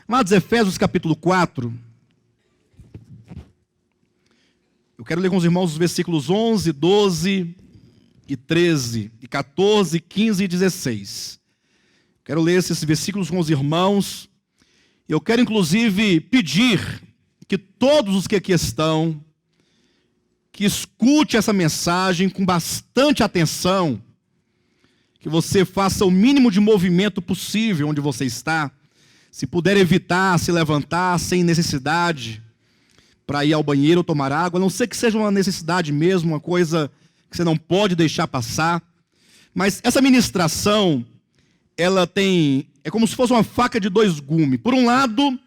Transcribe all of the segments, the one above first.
Amados, Efésios capítulo 4. Eu quero ler com os irmãos os versículos 11, 12 e 13, e 14, 15 e 16. Quero ler esses versículos com os irmãos. Eu quero inclusive pedir que todos os que aqui estão, que escute essa mensagem com bastante atenção, que você faça o mínimo de movimento possível onde você está. Se puder evitar se levantar sem necessidade para ir ao banheiro ou tomar água, a não ser que seja uma necessidade mesmo, uma coisa que você não pode deixar passar. Mas essa ministração, é como se fosse uma faca de dois gumes. Por um lado,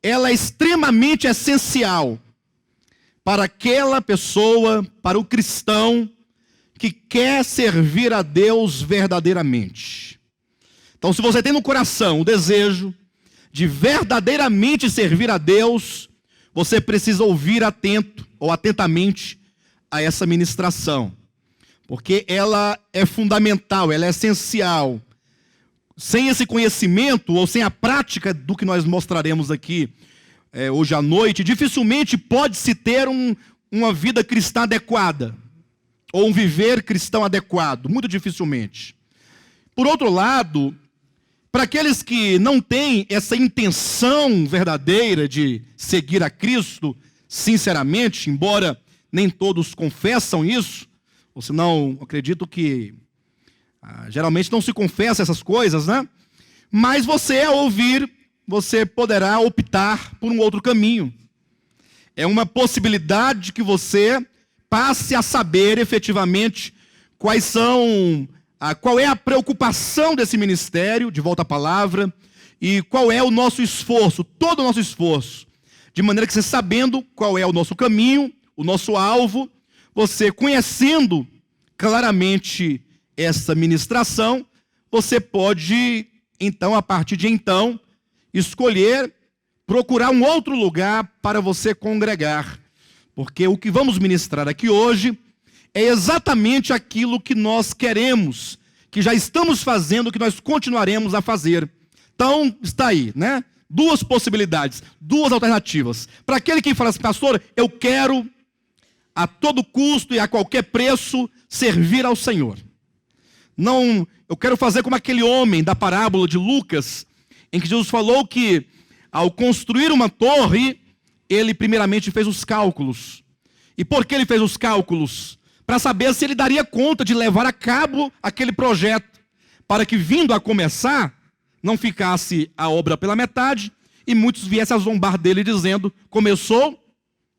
ela é extremamente essencial para aquela pessoa, para o cristão que quer servir a Deus verdadeiramente. Então, se você tem no coração o desejo de verdadeiramente servir a Deus, você precisa ouvir atento ou atentamente a essa ministração, porque ela é fundamental, ela é essencial. Sem esse conhecimento ou sem a prática do que nós mostraremos aqui hoje à noite, dificilmente pode-se ter uma vida cristã adequada ou um viver cristão adequado, muito dificilmente. Por outro lado, para aqueles que não têm essa intenção verdadeira de seguir a Cristo, sinceramente, embora nem todos confessam isso, ou senão, acredito que geralmente não se confessa essas coisas, né? Mas você, ao ouvir, você poderá optar por um outro caminho. É uma possibilidade que você passe a saber efetivamente qual é a preocupação desse ministério, de volta à palavra, e qual é o nosso esforço, todo o nosso esforço, de maneira que você, sabendo qual é o nosso caminho, o nosso alvo, você conhecendo claramente essa ministração, você pode, então, a partir de então, escolher, procurar um outro lugar para você congregar, porque o que vamos ministrar aqui hoje é exatamente aquilo que nós queremos, que já estamos fazendo, que nós continuaremos a fazer. Então, está aí, né? Duas possibilidades, duas alternativas. Para aquele que fala assim, pastor, eu quero a todo custo e a qualquer preço servir ao Senhor. Não, eu quero fazer como aquele homem da parábola de Lucas, em que Jesus falou que ao construir uma torre, ele primeiramente fez os cálculos. E por que ele fez os cálculos? Para saber se ele daria conta de levar a cabo aquele projeto, para que, vindo a começar, não ficasse a obra pela metade, e muitos viessem a zombar dele dizendo, começou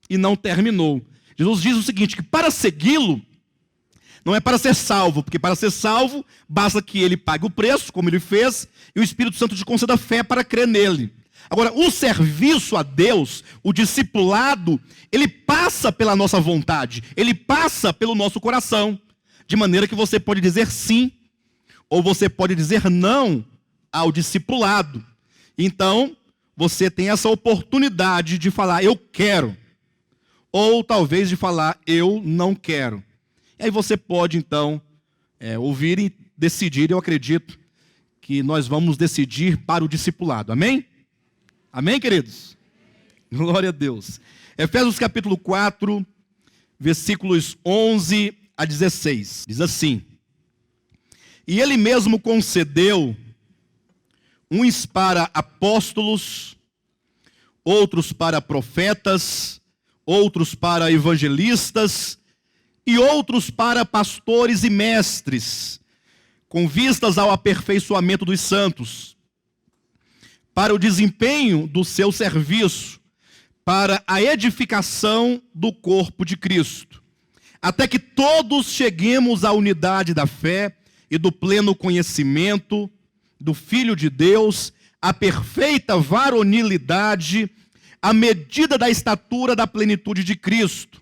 e não terminou. Jesus diz o seguinte, que para segui-lo, não é para ser salvo, porque para ser salvo, basta que ele pague o preço, como ele fez, e o Espírito Santo te conceda fé para crer nele. Agora, o serviço a Deus, o discipulado, ele passa pela nossa vontade, ele passa pelo nosso coração, de maneira que você pode dizer sim, ou você pode dizer não ao discipulado. Então, você tem essa oportunidade de falar, eu quero, ou talvez de falar, eu não quero. E aí você pode, então, ouvir e decidir. Eu acredito que nós vamos decidir para o discipulado. Amém? Amém, queridos? Glória a Deus. Efésios capítulo 4, versículos 11 a 16. Diz assim, e ele mesmo concedeu uns para apóstolos, outros para profetas, outros para evangelistas, e outros para pastores e mestres, com vistas ao aperfeiçoamento dos santos, para o desempenho do seu serviço, para a edificação do corpo de Cristo, até que todos cheguemos à unidade da fé e do pleno conhecimento do Filho de Deus, à perfeita varonilidade, à medida da estatura da plenitude de Cristo,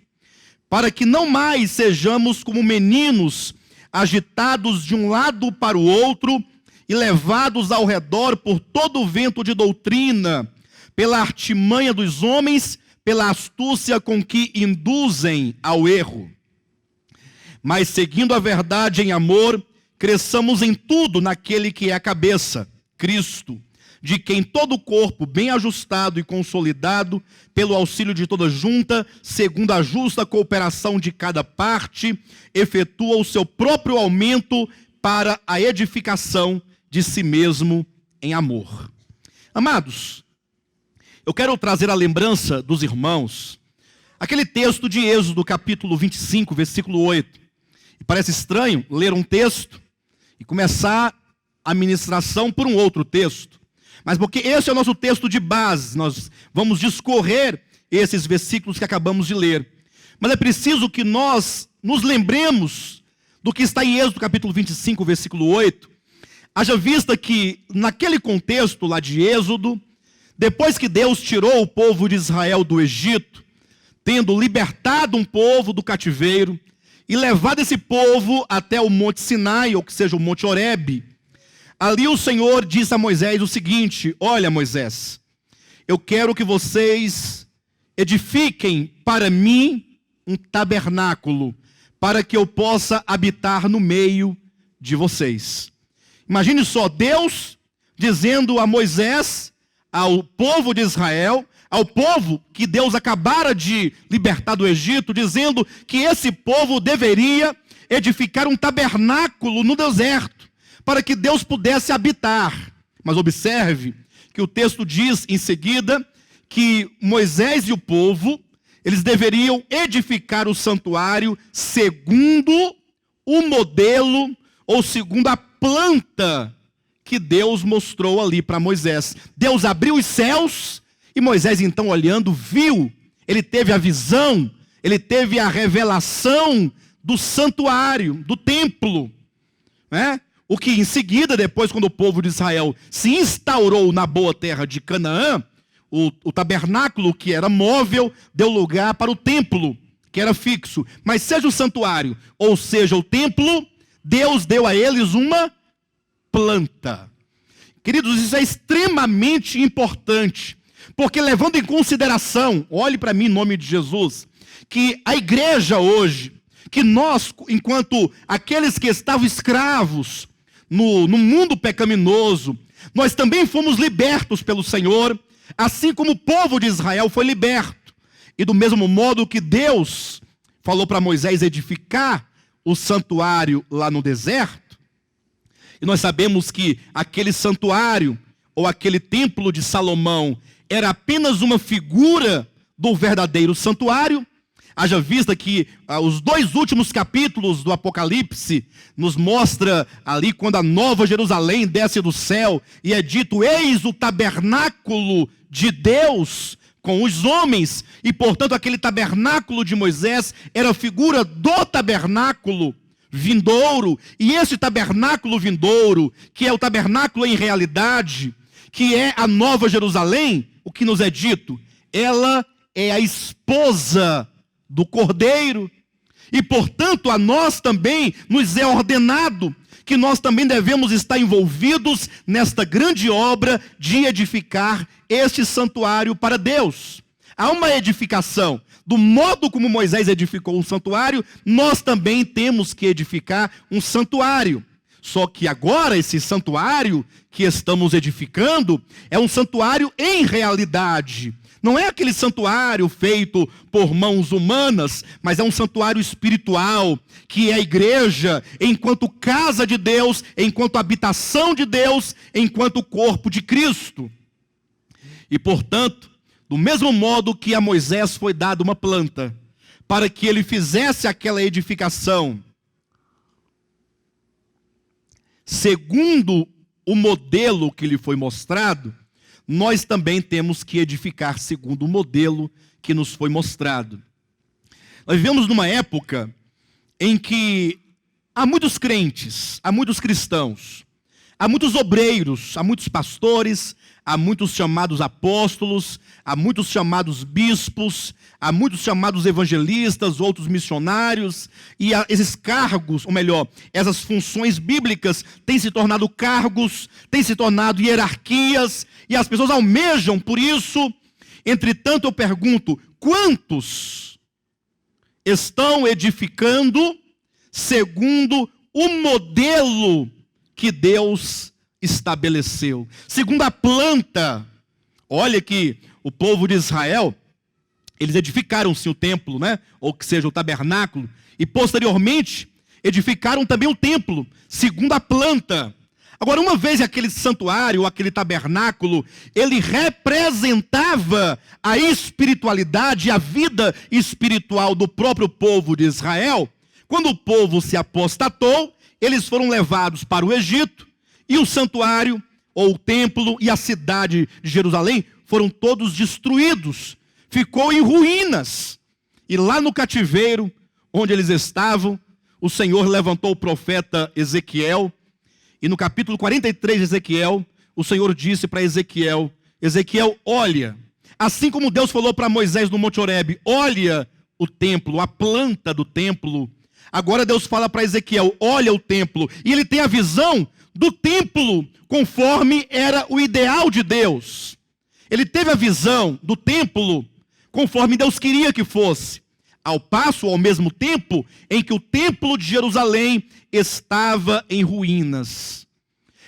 para que não mais sejamos como meninos, agitados de um lado para o outro e levados ao redor por todo o vento de doutrina, pela artimanha dos homens, pela astúcia com que induzem ao erro. Mas seguindo a verdade em amor, cresçamos em tudo naquele que é a cabeça, Cristo, de quem todo o corpo, bem ajustado e consolidado, pelo auxílio de toda junta, segundo a justa cooperação de cada parte, efetua o seu próprio aumento para a edificação de si mesmo em amor. Amados, eu quero trazer à lembrança dos irmãos aquele texto de Êxodo, capítulo 25, versículo 8. E parece estranho ler um texto e começar a ministração por um outro texto. Mas porque esse é o nosso texto de base, nós vamos discorrer esses versículos que acabamos de ler. Mas é preciso que nós nos lembremos do que está em Êxodo capítulo 25, versículo 8. Haja vista que naquele contexto lá de Êxodo, depois que Deus tirou o povo de Israel do Egito, tendo libertado um povo do cativeiro e levado esse povo até o Monte Sinai, ou que seja o Monte Horebe, ali o Senhor disse a Moisés o seguinte: olha, Moisés, eu quero que vocês edifiquem para mim um tabernáculo, para que eu possa habitar no meio de vocês. Imagine só, Deus dizendo a Moisés, ao povo de Israel, ao povo que Deus acabara de libertar do Egito, dizendo que esse povo deveria edificar um tabernáculo no deserto, para que Deus pudesse habitar. Mas observe que o texto diz em seguida que Moisés e o povo, eles deveriam edificar o santuário segundo o modelo, ou segundo a planta que Deus mostrou ali para Moisés. Deus abriu os céus e Moisés então olhando viu, ele teve a visão, ele teve a revelação do santuário, do templo, né? O que em seguida, depois quando o povo de Israel se instaurou na boa terra de Canaã, o tabernáculo que era móvel deu lugar para o templo que era fixo. Mas seja o santuário ou seja o templo, Deus deu a eles uma planta. Queridos, isso é extremamente importante, porque levando em consideração, olhe para mim em nome de Jesus, que a igreja hoje, que nós, enquanto aqueles que estavam escravos no mundo pecaminoso, nós também fomos libertos pelo Senhor, assim como o povo de Israel foi liberto. E do mesmo modo que Deus falou para Moisés edificar o santuário lá no deserto, e nós sabemos que aquele santuário, ou aquele templo de Salomão, era apenas uma figura do verdadeiro santuário. Haja vista que os 2 últimos capítulos do Apocalipse nos mostra ali quando a nova Jerusalém desce do céu e é dito: eis o tabernáculo de Deus com os homens, e portanto aquele tabernáculo de Moisés era a figura do tabernáculo vindouro, e esse tabernáculo vindouro, que é o tabernáculo em realidade, que é a nova Jerusalém, o que nos é dito? Ela é a esposa do Cordeiro, e portanto a nós também nos é ordenado que nós também devemos estar envolvidos nesta grande obra de edificar este santuário para Deus. Há uma edificação. Do modo como Moisés edificou um santuário, nós também temos que edificar um santuário. Só que agora esse santuário que estamos edificando é um santuário em realidade. Não é aquele santuário feito por mãos humanas, mas é um santuário espiritual, que é a igreja, enquanto casa de Deus, enquanto habitação de Deus, enquanto corpo de Cristo. E portanto, do mesmo modo que a Moisés foi dada uma planta, para que ele fizesse aquela edificação, segundo o modelo que lhe foi mostrado, nós também temos que edificar segundo o modelo que nos foi mostrado. Nós vivemos numa época em que há muitos crentes, há muitos cristãos, há muitos obreiros, há muitos pastores, há muitos chamados apóstolos, há muitos chamados bispos, há muitos chamados evangelistas, outros missionários, e esses cargos, ou melhor, essas funções bíblicas têm se tornado cargos, têm se tornado hierarquias, e as pessoas almejam por isso. Entretanto, eu pergunto, quantos estão edificando segundo o modelo que Deus estabeleceu. Segundo a planta, olha que o povo de Israel, eles edificaram sim o templo, né? Ou que seja, o tabernáculo, e posteriormente edificaram também o templo, segundo a planta. Agora, uma vez aquele santuário, aquele tabernáculo, ele representava a espiritualidade, a vida espiritual do próprio povo de Israel. Quando o povo se apostatou, eles foram levados para o Egito, e o santuário, ou o templo e a cidade de Jerusalém foram todos destruídos. Ficou em ruínas. E lá no cativeiro, onde eles estavam, o Senhor levantou o profeta Ezequiel. E no capítulo 43 de Ezequiel, o Senhor disse para Ezequiel: Ezequiel, olha, assim como Deus falou para Moisés no Monte Horebe, olha o templo, a planta do templo. Agora Deus fala para Ezequiel, olha o templo. E ele tem a visão do templo conforme era o ideal de Deus. Ele teve a visão do templo conforme Deus queria que fosse. Ao passo, ao mesmo tempo, em que o templo de Jerusalém estava em ruínas.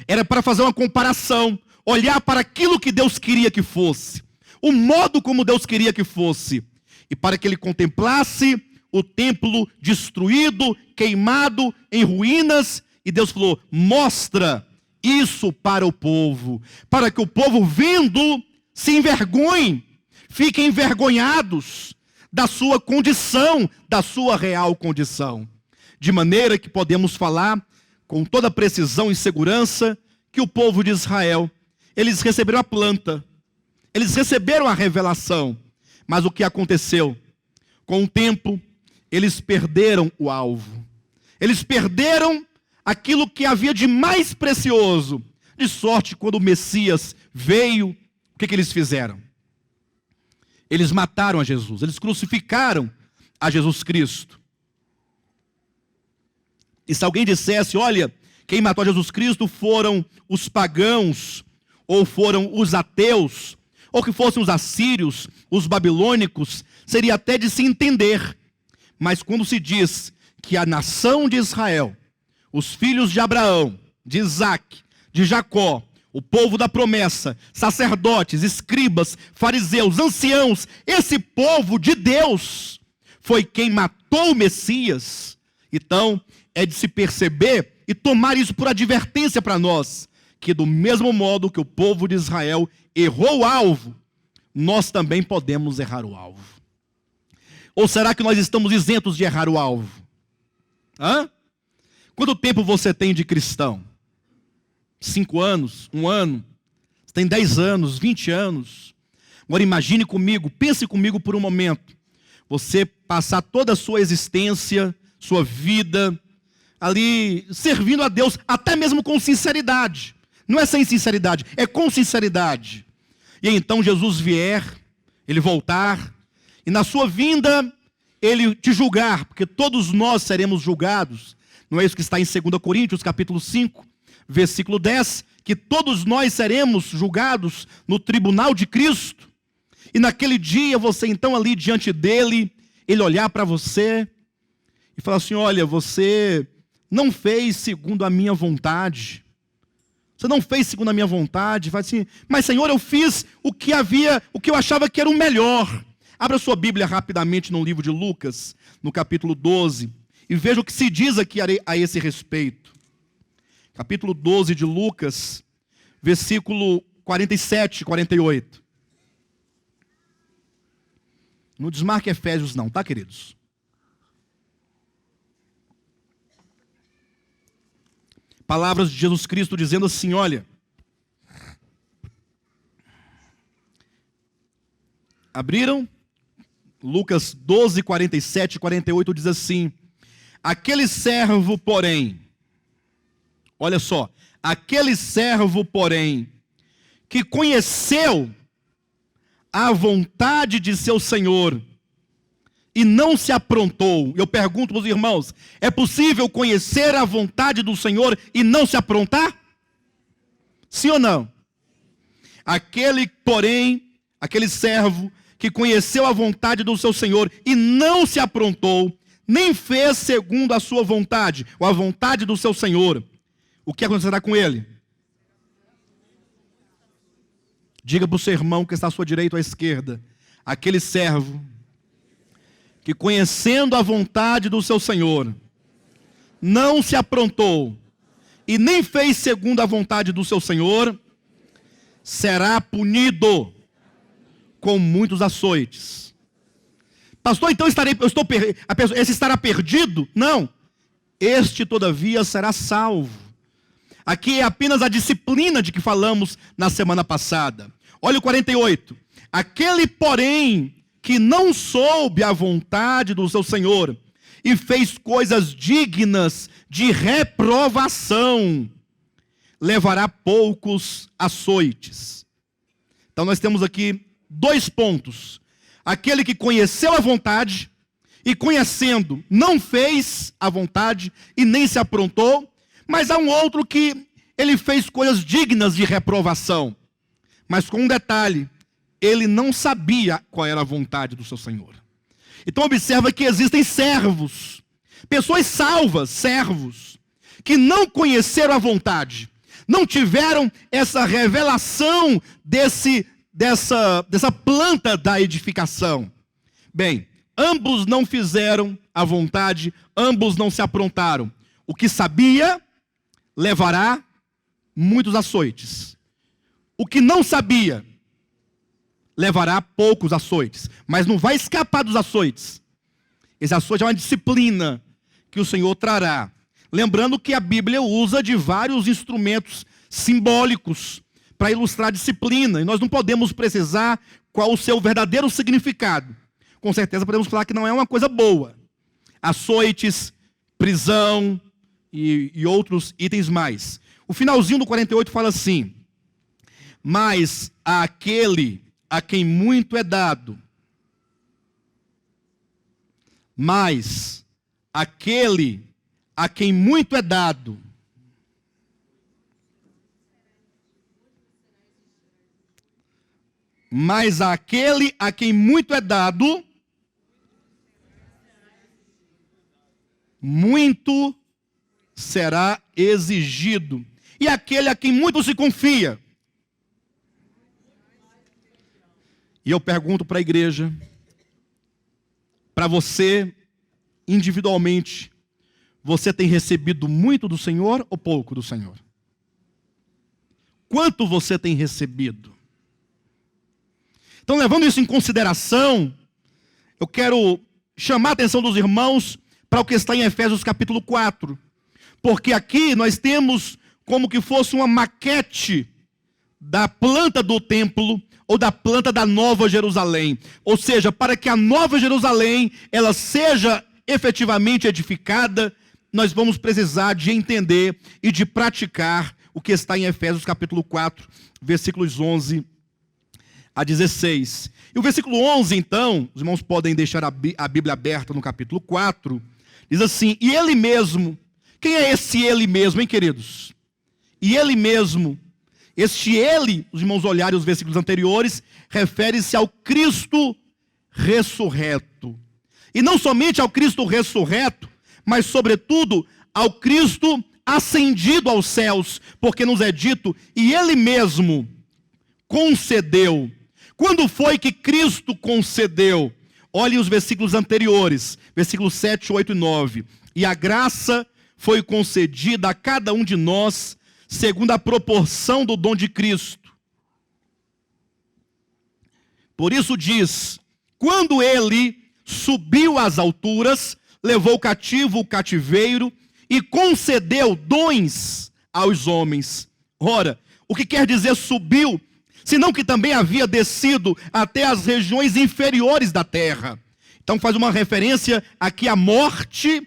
Era para fazer uma comparação, olhar para aquilo que Deus queria que fosse, o modo como Deus queria que fosse, e para que ele contemplasse o templo destruído, queimado, em ruínas, e Deus falou, mostra isso para o povo, para que o povo vendo se envergonhe, fiquem envergonhados da sua condição, da sua real condição. De maneira que podemos falar com toda precisão e segurança que o povo de Israel, eles receberam a planta, eles receberam a revelação, mas o que aconteceu? Com o tempo, eles perderam o alvo. Eles perderam aquilo que havia de mais precioso. De sorte, quando o Messias veio, o que eles fizeram? Eles mataram a Jesus, eles crucificaram a Jesus Cristo. E se alguém dissesse, olha, quem matou a Jesus Cristo foram os pagãos, ou foram os ateus, ou que fossem os assírios, os babilônicos, seria até de se entender. Mas quando se diz que a nação de Israel, os filhos de Abraão, de Isaac, de Jacó, o povo da promessa, sacerdotes, escribas, fariseus, anciãos, esse povo de Deus foi quem matou o Messias. Então, é de se perceber e tomar isso por advertência para nós, que do mesmo modo que o povo de Israel errou o alvo, nós também podemos errar o alvo. Ou será que nós estamos isentos de errar o alvo? Quanto tempo você tem de cristão? 5 anos, 1 ano, você tem 10 anos, 20 anos. Agora imagine comigo, pense comigo por um momento. Você passar toda a sua existência, sua vida, ali servindo a Deus, até mesmo com sinceridade. Não é sem sinceridade, é com sinceridade. E então Jesus vier, ele voltar, e na sua vinda, ele te julgar, porque todos nós seremos julgados. Não é isso que está em 2 Coríntios, capítulo 5, versículo 10, que todos nós seremos julgados no tribunal de Cristo. E naquele dia, você então ali diante dele, ele olhar para você e falar assim, olha, você não fez segundo a minha vontade. Você não fez segundo a minha vontade. Fala assim, mas Senhor, eu fiz o que eu achava que era o melhor. Abra sua Bíblia rapidamente no livro de Lucas, no capítulo 12, e veja o que se diz aqui a esse respeito. Capítulo 12 de Lucas, versículo 47 e 48. Não desmarque Efésios não, tá, queridos? Palavras de Jesus Cristo dizendo assim, olha. Abriram? Lucas 12, 47 e 48 diz assim, aquele servo, porém, olha só, aquele servo, porém, que conheceu a vontade de seu Senhor e não se aprontou. Eu pergunto para os irmãos, é possível conhecer a vontade do Senhor e não se aprontar? Sim ou não? Aquele, porém, aquele servo que conheceu a vontade do seu Senhor e não se aprontou, nem fez segundo a sua vontade, ou a vontade do seu Senhor, o que acontecerá com ele? Diga para o seu irmão que está à sua direita ou à esquerda: aquele servo que, conhecendo a vontade do seu Senhor, não se aprontou e nem fez segundo a vontade do seu Senhor, será punido com muitos açoites. Pastor, então esse estará perdido? Não. Este, todavia, será salvo. Aqui é apenas a disciplina de que falamos na semana passada. Olha o 48. Aquele, porém, que não soube a vontade do seu Senhor e fez coisas dignas de reprovação, levará poucos açoites. Então nós temos aqui 2 pontos. Aquele que conheceu a vontade e, conhecendo, não fez a vontade e nem se aprontou. Mas há um outro que ele fez coisas dignas de reprovação. Mas com um detalhe: ele não sabia qual era a vontade do seu Senhor. Então observa que existem servos, pessoas salvas, servos, que não conheceram a vontade, não tiveram essa revelação dessa planta da edificação. Bem, ambos não fizeram a vontade, ambos não se aprontaram. O que sabia levará muitos açoites. O que não sabia levará poucos açoites, mas não vai escapar dos açoites. Esse açoite é uma disciplina que o Senhor trará. Lembrando que a Bíblia usa de vários instrumentos simbólicos para ilustrar a disciplina, e nós não podemos precisar qual o seu verdadeiro significado. Com certeza podemos falar que não é uma coisa boa. Açoites, prisão e outros itens mais. O finalzinho do 48 fala assim: mas àquele a quem muito é dado, mas aquele a quem muito é dado, mas aquele a quem muito é dado, muito será exigido. E aquele a quem muito se confia. E eu pergunto para a igreja, para você, individualmente, você tem recebido muito do Senhor ou pouco do Senhor? Quanto você tem recebido? Então, levando isso em consideração, eu quero chamar a atenção dos irmãos para o que está em Efésios capítulo 4. Porque aqui nós temos como que fosse uma maquete da planta do templo ou da planta da Nova Jerusalém. Ou seja, para que a Nova Jerusalém ela seja efetivamente edificada, nós vamos precisar de entender e de praticar o que está em Efésios capítulo 4, versículos 11 a 16. E o versículo 11, então, os irmãos podem deixar a Bíblia aberta no capítulo 4, diz assim: e ele mesmo. Quem é esse ele mesmo, hein, queridos? E ele mesmo, este ele, os irmãos olharem os versículos anteriores, refere-se ao Cristo ressurreto. E não somente ao Cristo ressurreto, mas sobretudo ao Cristo ascendido aos céus, porque nos é dito, e ele mesmo concedeu. Quando foi que Cristo concedeu? Olhem os versículos anteriores, versículos 7, 8 e 9. E a graça foi concedida a cada um de nós, segundo a proporção do dom de Cristo. Por isso diz: quando ele subiu às alturas, levou cativo o cativeiro e concedeu dons aos homens. Ora, o que quer dizer subiu? Senão que também havia descido até as regiões inferiores da terra. Então faz uma referência aqui à morte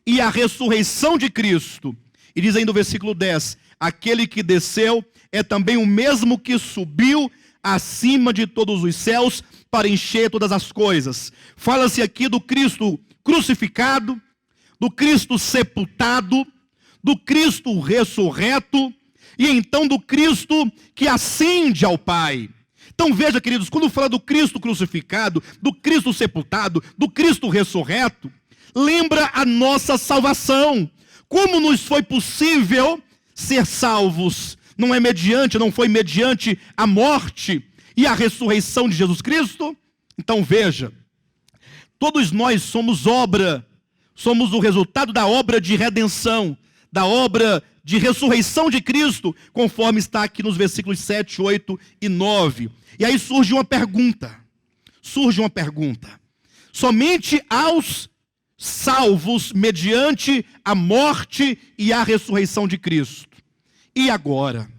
e à ressurreição de Cristo. E diz ainda o versículo 10, aquele que desceu é também o mesmo que subiu acima de todos os céus para encher todas as coisas. Fala-se aqui do Cristo crucificado, do Cristo sepultado, do Cristo ressurreto, e então do Cristo que ascende ao Pai. Então veja, queridos, quando fala do Cristo crucificado, do Cristo sepultado, do Cristo ressurreto, lembra a nossa salvação. Como nos foi possível ser salvos? não foi mediante a morte e a ressurreição de Jesus Cristo? Então veja, todos nós somos somos o resultado da obra de redenção, da obra de ressurreição de Cristo, conforme está aqui nos versículos 7, 8 e 9. E aí surge uma pergunta. Somente aos salvos mediante a morte e a ressurreição de Cristo. E agora?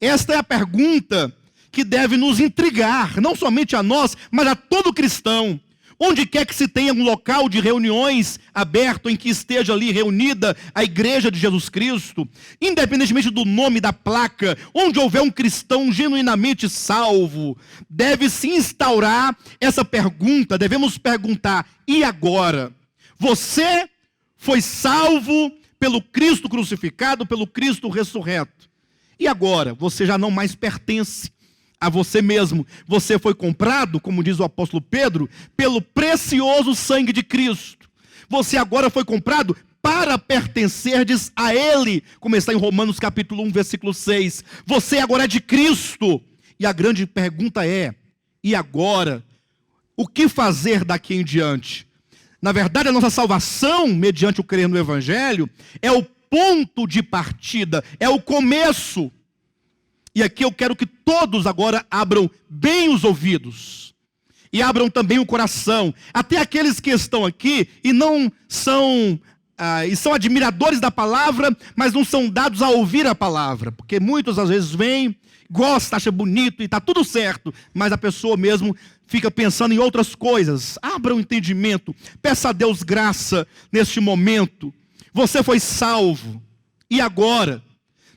Esta é a pergunta que deve nos intrigar, não somente a nós, mas a todo cristão. Onde quer que se tenha um local de reuniões aberto em que esteja ali reunida a igreja de Jesus Cristo, independentemente do nome da placa, onde houver um cristão genuinamente salvo, deve se instaurar essa pergunta, devemos perguntar: e agora? Você foi salvo pelo Cristo crucificado, pelo Cristo ressurreto. E agora? Você já não mais pertence a você mesmo. Você foi comprado, como diz o apóstolo Pedro, pelo precioso sangue de Cristo. Você agora foi comprado para pertencerdes a Ele, como está em Romanos capítulo 1, versículo 6. Você agora é de Cristo. E a grande pergunta é: e agora? O que fazer daqui em diante? Na verdade, a nossa salvação, mediante o crer no Evangelho, é o ponto de partida, é o começo. E aqui eu quero que todos agora abram bem os ouvidos e abram também o coração. Até aqueles que estão aqui e não são e são admiradores da palavra, mas não são dados a ouvir a palavra, porque muitos às vezes vêm, gosta, acha bonito e está tudo certo, mas a pessoa mesmo fica pensando em outras coisas. Abra o entendimento, peça a Deus graça neste momento. Você foi salvo, e agora?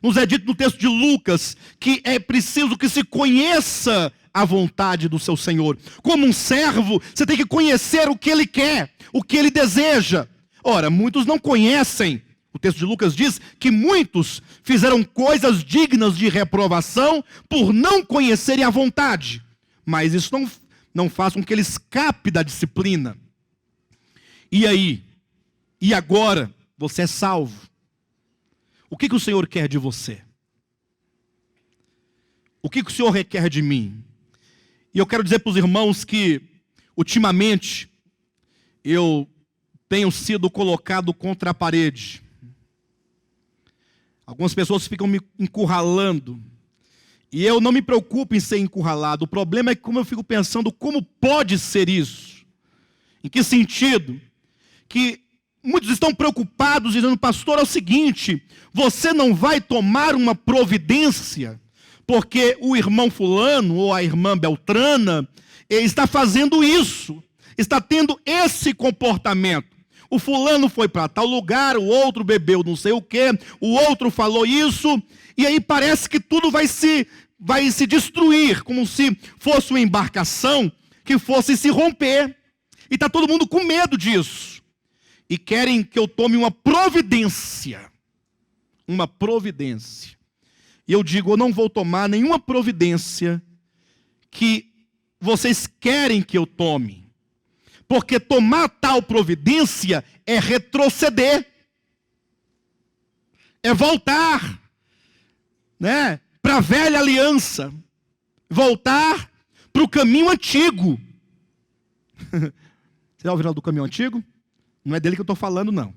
Nos é dito no texto de Lucas que é preciso que se conheça a vontade do seu Senhor. Como um servo, você tem que conhecer o que Ele quer, o que Ele deseja. Ora, muitos não conhecem. O texto de Lucas diz que muitos fizeram coisas dignas de reprovação por não conhecerem a vontade. Mas isso não faz com que ele escape da disciplina. E aí? E agora? Você é salvo. O que o Senhor quer de você? O que o Senhor requer de mim? E eu quero dizer para os irmãos que, ultimamente, eu tenho sido colocado contra a parede. Algumas pessoas ficam me encurralando. E eu não me preocupo em ser encurralado. O problema é que como eu fico pensando, como pode ser isso? Em que sentido? Que muitos estão preocupados, dizendo: pastor, é o seguinte, você não vai tomar uma providência, porque o irmão fulano ou a irmã beltrana está fazendo isso, está tendo esse comportamento. O fulano foi para tal lugar, o outro bebeu não sei o quê, o outro falou isso, e aí parece que tudo vai se destruir, como se fosse uma embarcação que fosse se romper. E está todo mundo com medo disso. E querem que eu tome uma providência. Uma providência. E eu digo: eu não vou tomar nenhuma providência que vocês querem que eu tome. Porque tomar tal providência é retroceder. É voltar, né, para a velha aliança. Voltar para o caminho antigo. Você já ouviu falar do caminho antigo? Não é dele que eu estou falando, não.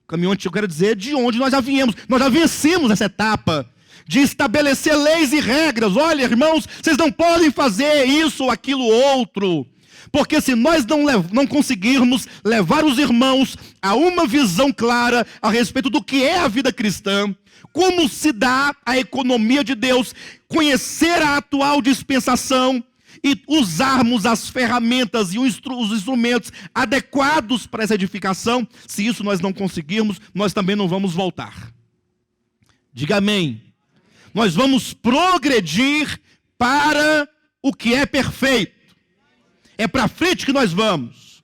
O caminho antigo, eu quero dizer, de onde nós já viemos. Nós já vencemos essa etapa de estabelecer leis e regras. Olha, irmãos, vocês não podem fazer isso ou aquilo outro. Porque se nós não conseguirmos levar os irmãos a uma visão clara a respeito do que é a vida cristã, como se dá a economia de Deus, conhecer a atual dispensação, e usarmos as ferramentas e os instrumentos adequados para essa edificação, se isso nós não conseguirmos, nós também não vamos voltar. Diga amém. Nós vamos progredir para o que é perfeito. É para frente que nós vamos.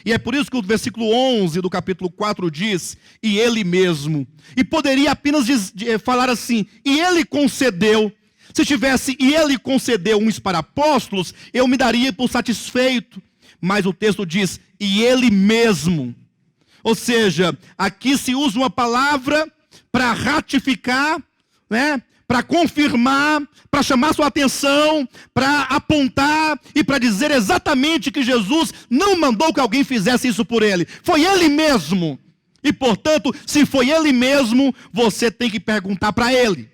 E é por isso que o versículo 11 do capítulo 4 diz: e Ele mesmo. E poderia apenas falar assim: e Ele concedeu. Se tivesse, e Ele concedeu uns para apóstolos, eu me daria por satisfeito. Mas o texto diz: e Ele mesmo. Ou seja, aqui se usa uma palavra para ratificar né? Para confirmar, para chamar sua atenção, para apontar e para dizer exatamente que Jesus não mandou que alguém fizesse isso por ele. Foi ele mesmo. E, portanto, se foi ele mesmo, você tem que perguntar para ele.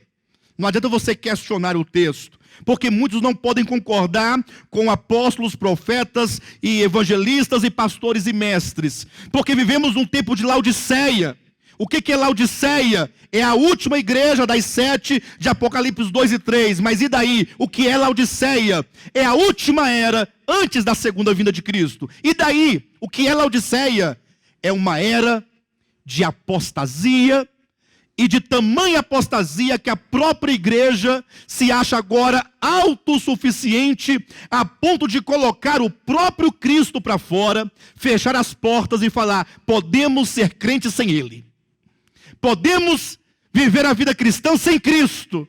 Não adianta você questionar o texto, porque muitos não podem concordar com apóstolos, profetas e evangelistas e pastores e mestres, porque vivemos num tempo de Laodiceia. O que é Laodiceia? É a última igreja das 7 de Apocalipse 2 e 3. Mas e daí? O que é Laodiceia? É a última era antes da segunda vinda de Cristo. E daí? O que é Laodiceia? É uma era de apostasia e de tamanha apostasia que a própria igreja se acha agora autossuficiente a ponto de colocar o próprio Cristo para fora, fechar as portas e falar: podemos ser crentes sem Ele. Podemos viver a vida cristã sem Cristo,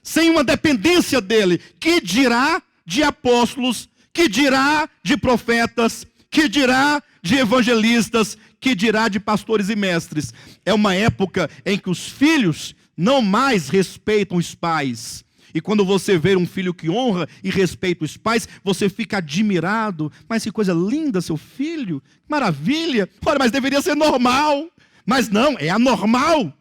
sem uma dependência dele. Que dirá de apóstolos, que dirá de profetas, que dirá de evangelistas, que dirá de pastores e mestres? É uma época em que os filhos não mais respeitam os pais. E quando você vê um filho que honra e respeita os pais, você fica admirado. Mas que coisa linda, seu filho, maravilha. Olha, mas deveria ser normal. Mas não, é anormal.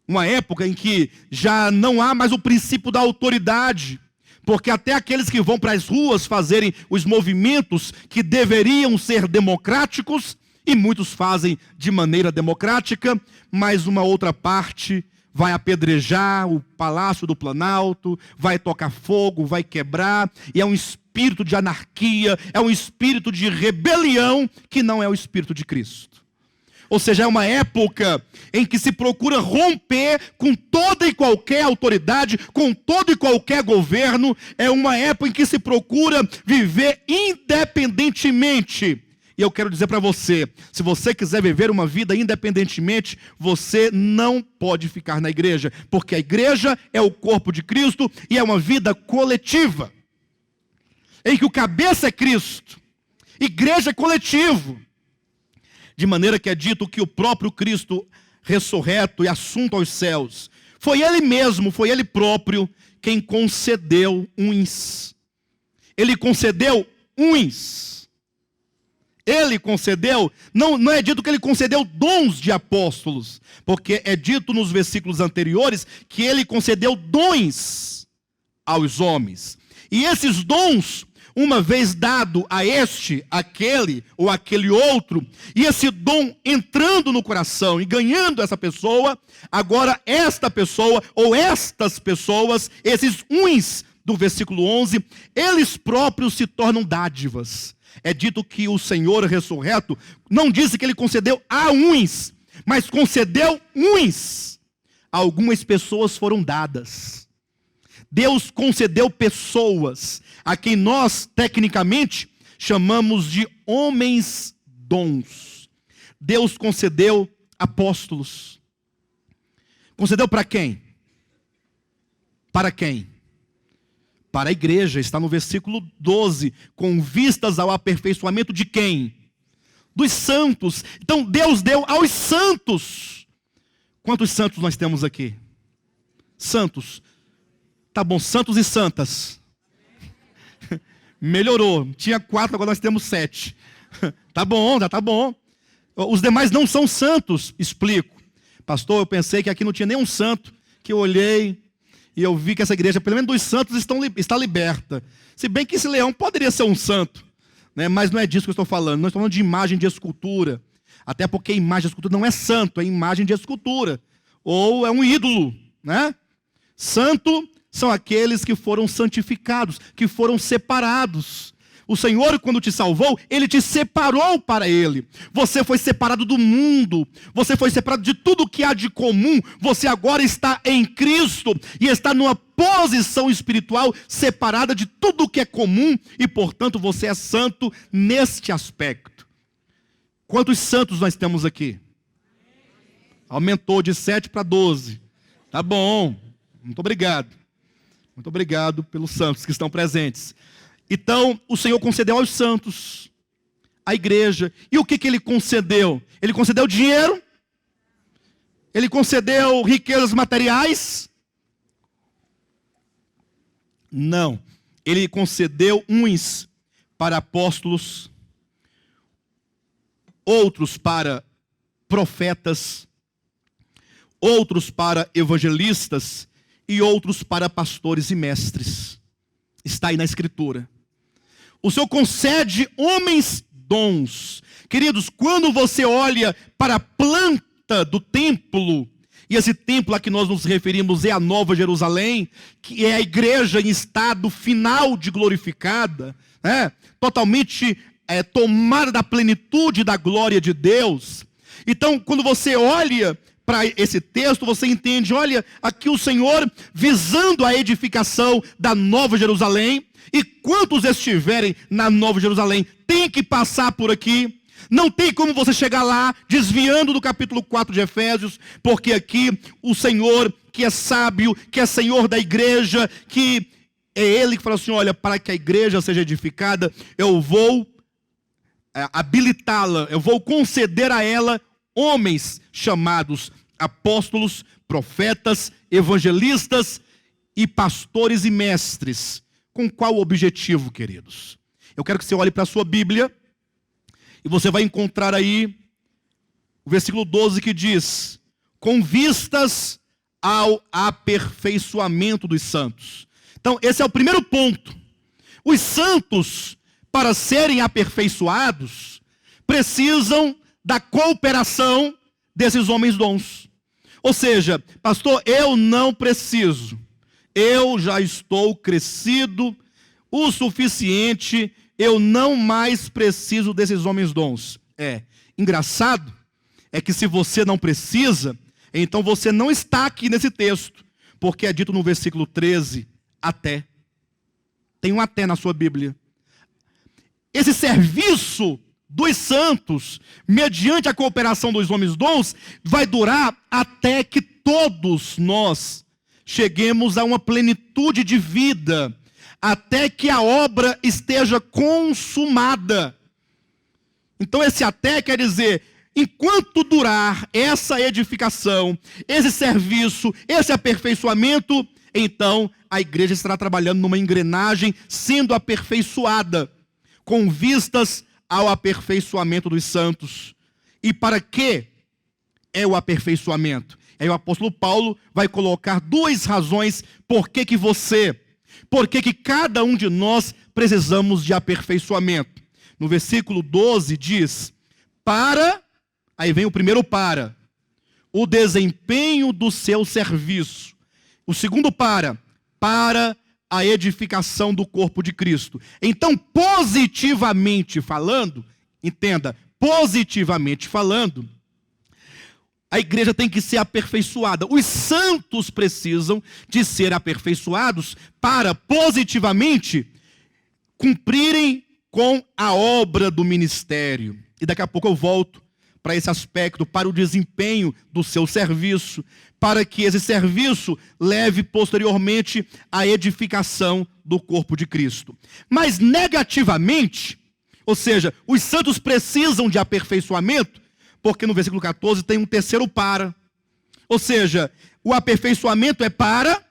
Uma época em que já não há mais o princípio da autoridade, porque até aqueles que vão para as ruas fazerem os movimentos que deveriam ser democráticos, e muitos fazem de maneira democrática, mas uma outra parte vai apedrejar o Palácio do Planalto, vai tocar fogo, vai quebrar, e é um espírito de anarquia, é um espírito de rebelião que não é o espírito de Cristo. Ou seja, é uma época em que se procura romper com toda e qualquer autoridade, com todo e qualquer governo. É uma época em que se procura viver independentemente. E eu quero dizer para você, se você quiser viver uma vida independentemente, você não pode ficar na igreja, porque a igreja é o corpo de Cristo e é uma vida coletiva, em que o cabeça é Cristo, igreja é coletivo. De maneira que é dito que o próprio Cristo ressurreto e assunto aos céus, foi Ele mesmo, foi Ele próprio quem concedeu uns. Ele concedeu uns. Ele concedeu, não é dito que Ele concedeu dons de apóstolos, porque é dito nos versículos anteriores que Ele concedeu dons aos homens. E esses dons, uma vez dado a este, aquele ou aquele outro, e esse dom entrando no coração e ganhando essa pessoa, agora esta pessoa ou estas pessoas, esses uns do versículo 11, eles próprios se tornam dádivas. É dito que o Senhor ressurreto não disse que Ele concedeu a uns, mas concedeu uns. Algumas pessoas foram dadas. Deus concedeu pessoas a quem nós, tecnicamente, chamamos de homens dons. Deus concedeu apóstolos. Concedeu para quem? Para quem? Para a igreja, está no versículo 12, com vistas ao aperfeiçoamento de quem? Dos santos. Então Deus deu aos santos. Quantos santos nós temos aqui? Santos. Tá bom, santos e santas. Melhorou. Tinha 4, agora nós temos 7. Tá bom, já tá bom. Os demais não são santos, explico. Pastor, eu pensei que aqui não tinha nenhum santo, que eu olhei e eu vi que essa igreja, pelo menos dos santos, está liberta. Se bem que esse leão poderia ser um santo, né? Mas não é disso que eu estou falando. Nós estamos falando de imagem de escultura. Até porque imagem de escultura não é santo, é imagem de escultura. Ou é um ídolo, né? Santo são aqueles que foram santificados, que foram separados. O Senhor, quando te salvou, Ele te separou para Ele. Você foi separado do mundo. Você foi separado de tudo que há de comum. Você agora está em Cristo e está numa posição espiritual separada de tudo que é comum. E, portanto, você é santo neste aspecto. Quantos santos nós temos aqui? Aumentou de 7 para 12. Tá bom. Muito obrigado. Muito obrigado pelos santos que estão presentes. Então, o Senhor concedeu aos santos, à igreja. E o que Ele concedeu? Ele concedeu dinheiro? Ele concedeu riquezas materiais? Não. Ele concedeu uns para apóstolos, outros para profetas, outros para evangelistas e outros para pastores e mestres. Está aí na Escritura. O Senhor concede homens dons. Queridos, quando você olha para a planta do templo, e esse templo a que nós nos referimos é a Nova Jerusalém, que é a igreja em estado final de glorificada, né? Totalmente tomada da plenitude da glória de Deus. Então, quando você olha para esse texto, você entende, olha, aqui o Senhor visando a edificação da Nova Jerusalém, e quantos estiverem na Nova Jerusalém tem que passar por aqui. Não tem como você chegar lá desviando do capítulo 4 de Efésios, porque aqui o Senhor, que é sábio, que é Senhor da igreja, que é Ele que fala assim, olha, para que a igreja seja edificada, eu vou habilitá-la, eu vou conceder a ela homens chamados apóstolos, profetas, evangelistas e pastores e mestres. Com qual objetivo, queridos? Eu quero que você olhe para a sua Bíblia e você vai encontrar aí o versículo 12 que diz: com vistas ao aperfeiçoamento dos santos. Então, esse é o primeiro ponto. Os santos, para serem aperfeiçoados, precisam da cooperação desses homens dons. Ou seja, pastor, eu não preciso. Eu já estou crescido o suficiente, eu não mais preciso desses homens dons. Engraçado é que se você não precisa, então você não está aqui nesse texto, porque é dito no versículo 13, até. Tem um até na sua Bíblia. Esse serviço dos santos, mediante a cooperação dos homens dons, vai durar até que todos nós cheguemos a uma plenitude de vida, até que a obra esteja consumada. Então esse até quer dizer, enquanto durar essa edificação, esse serviço, esse aperfeiçoamento, então a igreja estará trabalhando numa engrenagem, sendo aperfeiçoada, com vistas ao aperfeiçoamento dos santos. E para que é o aperfeiçoamento? Aí o apóstolo Paulo vai colocar duas razões por que cada um de nós precisamos de aperfeiçoamento. No versículo 12 diz, aí vem o primeiro o desempenho do seu serviço. O segundo para a edificação do corpo de Cristo. Então, positivamente falando, entenda, positivamente falando, a igreja tem que ser aperfeiçoada. Os santos precisam de ser aperfeiçoados para, positivamente, cumprirem com a obra do ministério. E daqui a pouco eu volto para esse aspecto, para o desempenho do seu serviço, para que esse serviço leve posteriormente à edificação do corpo de Cristo. Mas negativamente, ou seja, os santos precisam de aperfeiçoamento, porque no versículo 14 tem um terceiro para. Ou seja, o aperfeiçoamento é para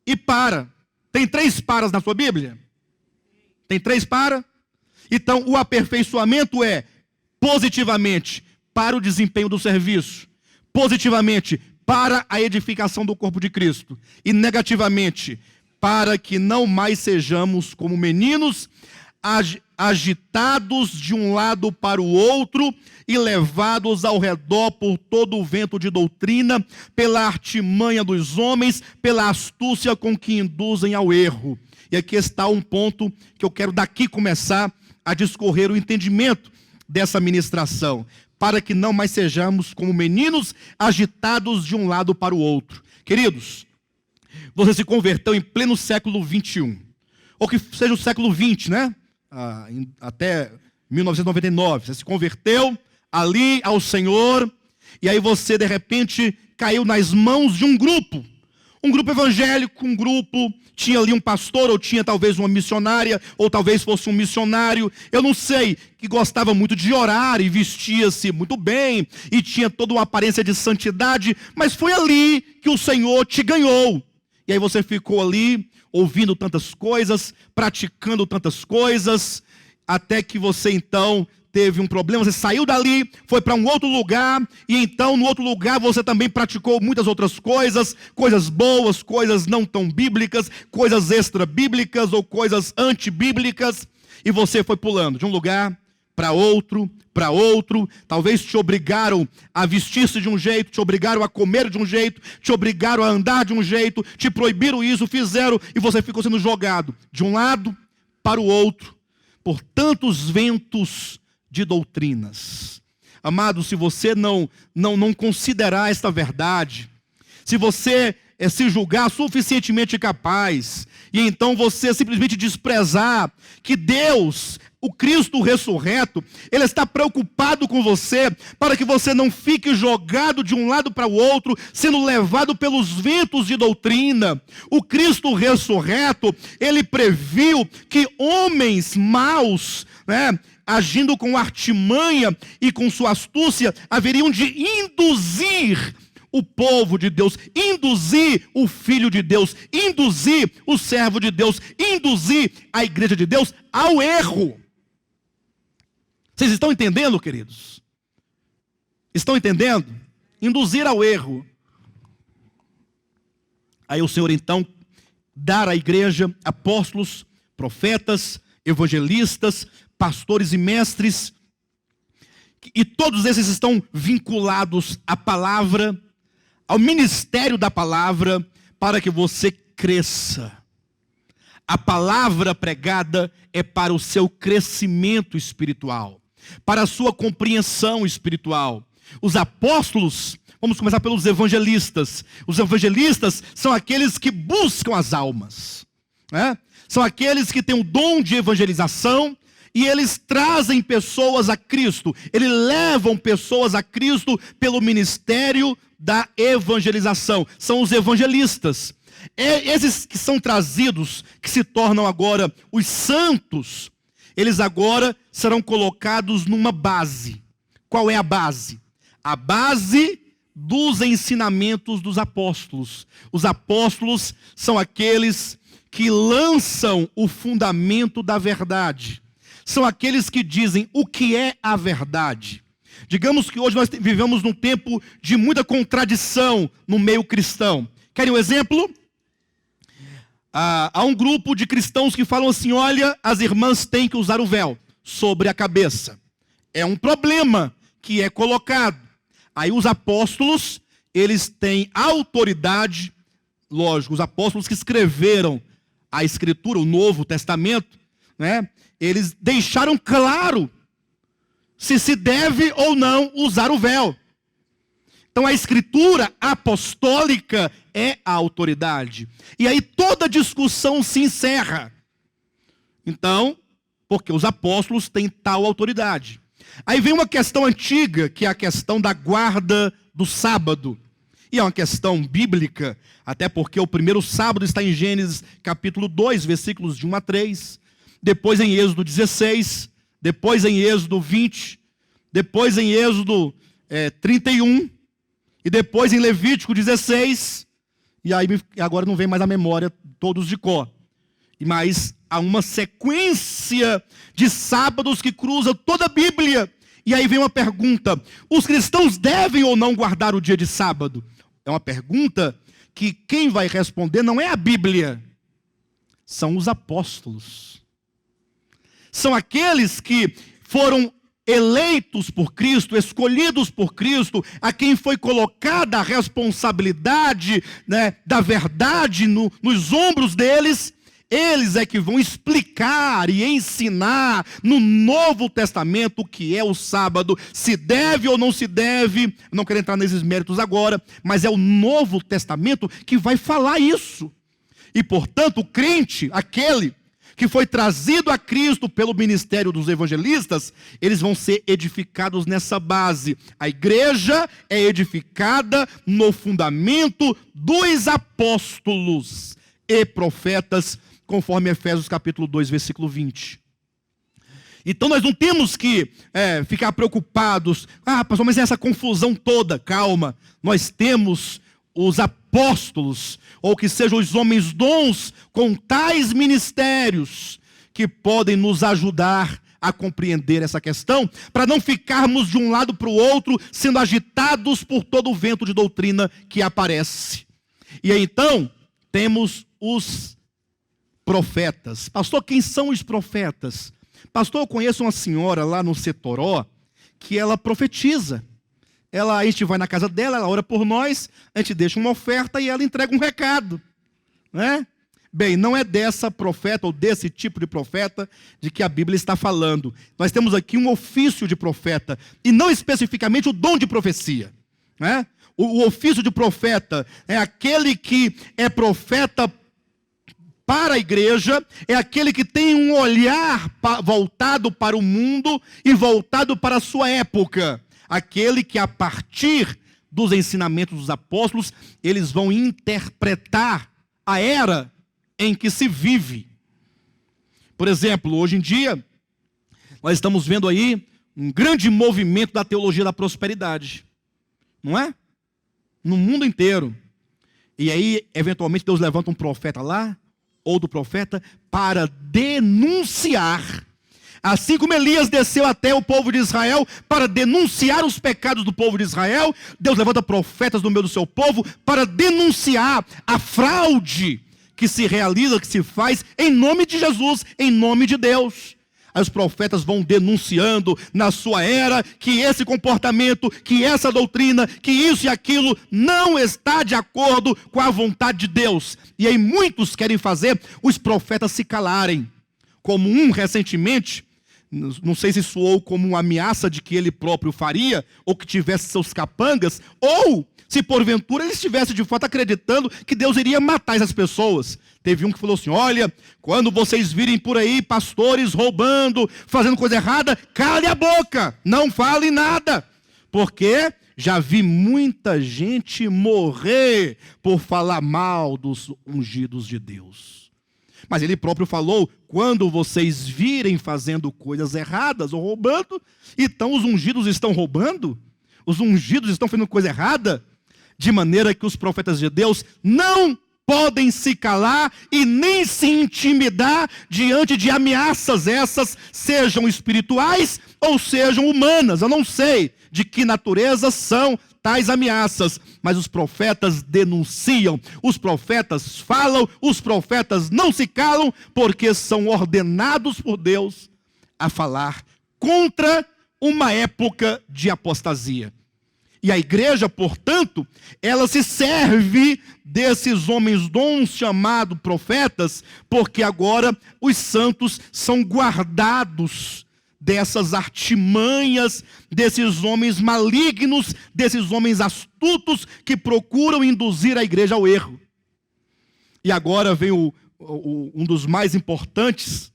e para. Tem 3 paras na sua Bíblia? Tem 3 para? Então, o aperfeiçoamento é positivamente para o desempenho do serviço, positivamente para a edificação do corpo de Cristo, e negativamente para que não mais sejamos como meninos agitados de um lado para o outro e levados ao redor por todo o vento de doutrina, pela artimanha dos homens, pela astúcia com que induzem ao erro. E aqui está um ponto que eu quero daqui começar a discorrer o entendimento dessa ministração, para que não mais sejamos como meninos agitados de um lado para o outro. Queridos, você se converteu em pleno século 21, ou que seja o século 20, né? Até 1999, você se converteu ali ao Senhor, e aí você de repente caiu nas mãos de um grupo evangélico, tinha ali um pastor, ou tinha talvez uma missionária, ou talvez fosse um missionário, eu não sei, que gostava muito de orar e vestia-se muito bem, e tinha toda uma aparência de santidade, mas foi ali que o Senhor te ganhou. E aí você ficou ali, ouvindo tantas coisas, praticando tantas coisas, até que você então teve um problema, você saiu dali, foi para um outro lugar, e então no outro lugar você também praticou muitas outras coisas, coisas boas, coisas não tão bíblicas, coisas extra-bíblicas ou coisas antibíblicas, e você foi pulando de um lugar para outro, talvez te obrigaram a vestir-se de um jeito, te obrigaram a comer de um jeito, te obrigaram a andar de um jeito, te proibiram isso, fizeram, e você ficou sendo jogado de um lado para o outro, por tantos ventos de doutrinas. Amado, se você não considerar esta verdade, se você se julgar suficientemente capaz, e então você simplesmente desprezar que Deus, o Cristo ressurreto, Ele está preocupado com você, para que você não fique jogado de um lado para o outro, sendo levado pelos ventos de doutrina. O Cristo ressurreto, Ele previu que homens maus, agindo com artimanha e com sua astúcia, haveriam de induzir o povo de Deus, induzir o Filho de Deus, induzir o servo de Deus, induzir a igreja de Deus ao erro. Vocês estão entendendo, queridos? Estão entendendo? Induzir ao erro. Aí o Senhor então dá à igreja apóstolos, profetas, evangelistas, pastores e mestres, e todos esses estão vinculados à palavra, ao ministério da palavra, para que você cresça. A palavra pregada é para o seu crescimento espiritual, para a sua compreensão espiritual. Os apóstolos, vamos começar pelos evangelistas. Os evangelistas são aqueles que buscam as almas, São aqueles que têm o dom de evangelização, e eles trazem pessoas a Cristo, eles levam pessoas a Cristo pelo ministério da evangelização. São os evangelistas. Esses que são trazidos, que se tornam agora os santos, eles agora serão colocados numa base. Qual é a base? A base dos ensinamentos dos apóstolos. Os apóstolos são aqueles que lançam o fundamento da verdade. São aqueles que dizem o que é a verdade. Digamos que hoje nós vivemos num tempo de muita contradição no meio cristão. Querem um exemplo? Há um grupo de cristãos que falam assim: olha, as irmãs têm que usar o véu sobre a cabeça. É um problema que é colocado. Aí os apóstolos, eles têm autoridade, lógico, os apóstolos que escreveram a Escritura, o Novo Testamento, eles deixaram claro se deve ou não usar o véu. Então a Escritura apostólica é a autoridade. E aí toda discussão se encerra. Então, porque os apóstolos têm tal autoridade. Aí vem uma questão antiga, que é a questão da guarda do sábado. E é uma questão bíblica, até porque o primeiro sábado está em Gênesis capítulo 2, versículos de 1 a 3. Depois em Êxodo 16, depois em Êxodo 20, depois em Êxodo 31, e depois em Levítico 16, e aí agora não vem mais a memória todos de cor. Mas há uma sequência de sábados que cruza toda a Bíblia. E aí vem uma pergunta: os cristãos devem ou não guardar o dia de sábado? É uma pergunta que quem vai responder não é a Bíblia, são os apóstolos. São aqueles que foram eleitos por Cristo, escolhidos por Cristo, a quem foi colocada a responsabilidade da verdade nos ombros deles. Eles é que vão explicar e ensinar no Novo Testamento o que é o sábado, se deve ou não se deve. Não quero entrar nesses méritos agora, mas é o Novo Testamento que vai falar isso. E portanto o crente, aquele que foi trazido a Cristo pelo ministério dos evangelistas, eles vão ser edificados nessa base. A igreja é edificada no fundamento dos apóstolos e profetas, conforme Efésios capítulo 2, versículo 20. Então nós não temos que ficar preocupados. Pastor, mas essa confusão toda, calma. Nós temos os apóstolos, ou que sejam os homens dons com tais ministérios que podem nos ajudar a compreender essa questão, para não ficarmos de um lado para o outro, sendo agitados por todo o vento de doutrina que aparece. E aí, então, temos os profetas. Pastor, quem são os profetas? Pastor, eu conheço uma senhora lá no Setoró, que ela profetiza. A gente vai na casa dela, ela ora por nós, a gente deixa uma oferta e ela entrega um recado, né? Bem, não é dessa profeta ou desse tipo de profeta de que a Bíblia está falando. Nós temos aqui um ofício de profeta, e não especificamente o dom de profecia, né? O ofício de profeta é aquele que é profeta para a igreja, é aquele que tem um olhar voltado para o mundo e voltado para a sua época. Aquele que, a partir dos ensinamentos dos apóstolos, eles vão interpretar a era em que se vive. Por exemplo, hoje em dia, nós estamos vendo aí um grande movimento da teologia da prosperidade, não é? No mundo inteiro. E aí, eventualmente, Deus levanta um profeta lá, ou do profeta, para denunciar. Assim como Elias desceu até o povo de Israel para denunciar os pecados do povo de Israel, Deus levanta profetas no meio do seu povo para denunciar a fraude que se realiza, que se faz em nome de Jesus, em nome de Deus. Aí os profetas vão denunciando na sua era que esse comportamento, que essa doutrina, que isso e aquilo não está de acordo com a vontade de Deus. E aí muitos querem fazer os profetas se calarem. Como um recentemente, não sei se soou como uma ameaça de que ele próprio faria, ou que tivesse seus capangas, ou se porventura ele estivesse de fato acreditando que Deus iria matar essas pessoas. Teve um que falou assim: olha, quando vocês virem por aí pastores roubando, fazendo coisa errada, cale a boca, não fale nada, porque já vi muita gente morrer por falar mal dos ungidos de Deus. Mas ele próprio falou: quando vocês virem fazendo coisas erradas ou roubando, então os ungidos estão roubando? Os ungidos estão fazendo coisa errada? De maneira que os profetas de Deus não podem se calar e nem se intimidar diante de ameaças essas, sejam espirituais ou sejam humanas. Eu não sei de que natureza são tais ameaças, mas os profetas denunciam, os profetas falam, os profetas não se calam, porque são ordenados por Deus a falar contra uma época de apostasia. E a igreja, portanto, ela se serve desses homens dons chamados profetas, porque agora os santos são guardados dessas artimanhas, desses homens malignos, desses homens astutos que procuram induzir a igreja ao erro. E agora vem um dos mais importantes.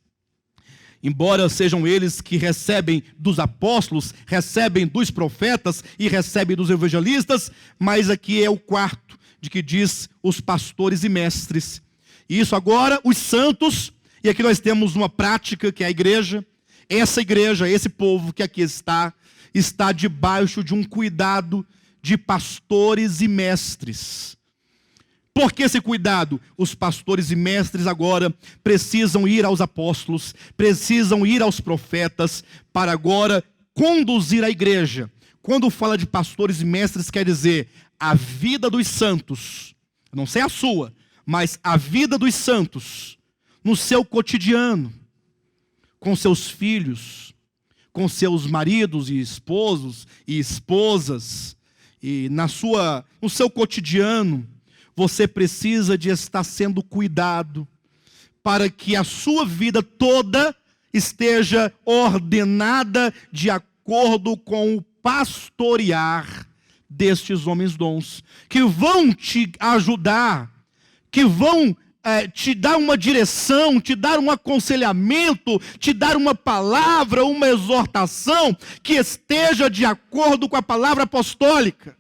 Embora sejam eles que recebem dos apóstolos, recebem dos profetas e recebem dos evangelistas, mas aqui é o quarto, de que diz os pastores e mestres. E isso agora, os santos, e aqui nós temos uma prática que é a igreja. Essa igreja, esse povo que aqui está debaixo de um cuidado de pastores e mestres. Por que esse cuidado? Os pastores e mestres agora precisam ir aos apóstolos, precisam ir aos profetas, para agora conduzir a igreja. Quando fala de pastores e mestres, quer dizer a vida dos santos, não sei a sua, mas a vida dos santos, no seu cotidiano, com seus filhos, com seus maridos e esposos e esposas, e no seu cotidiano. Você precisa de estar sendo cuidado para que a sua vida toda esteja ordenada de acordo com o pastorear destes homens dons, que vão te ajudar, que vão te dar uma direção, te dar um aconselhamento, te dar uma palavra, uma exortação que esteja de acordo com a palavra apostólica.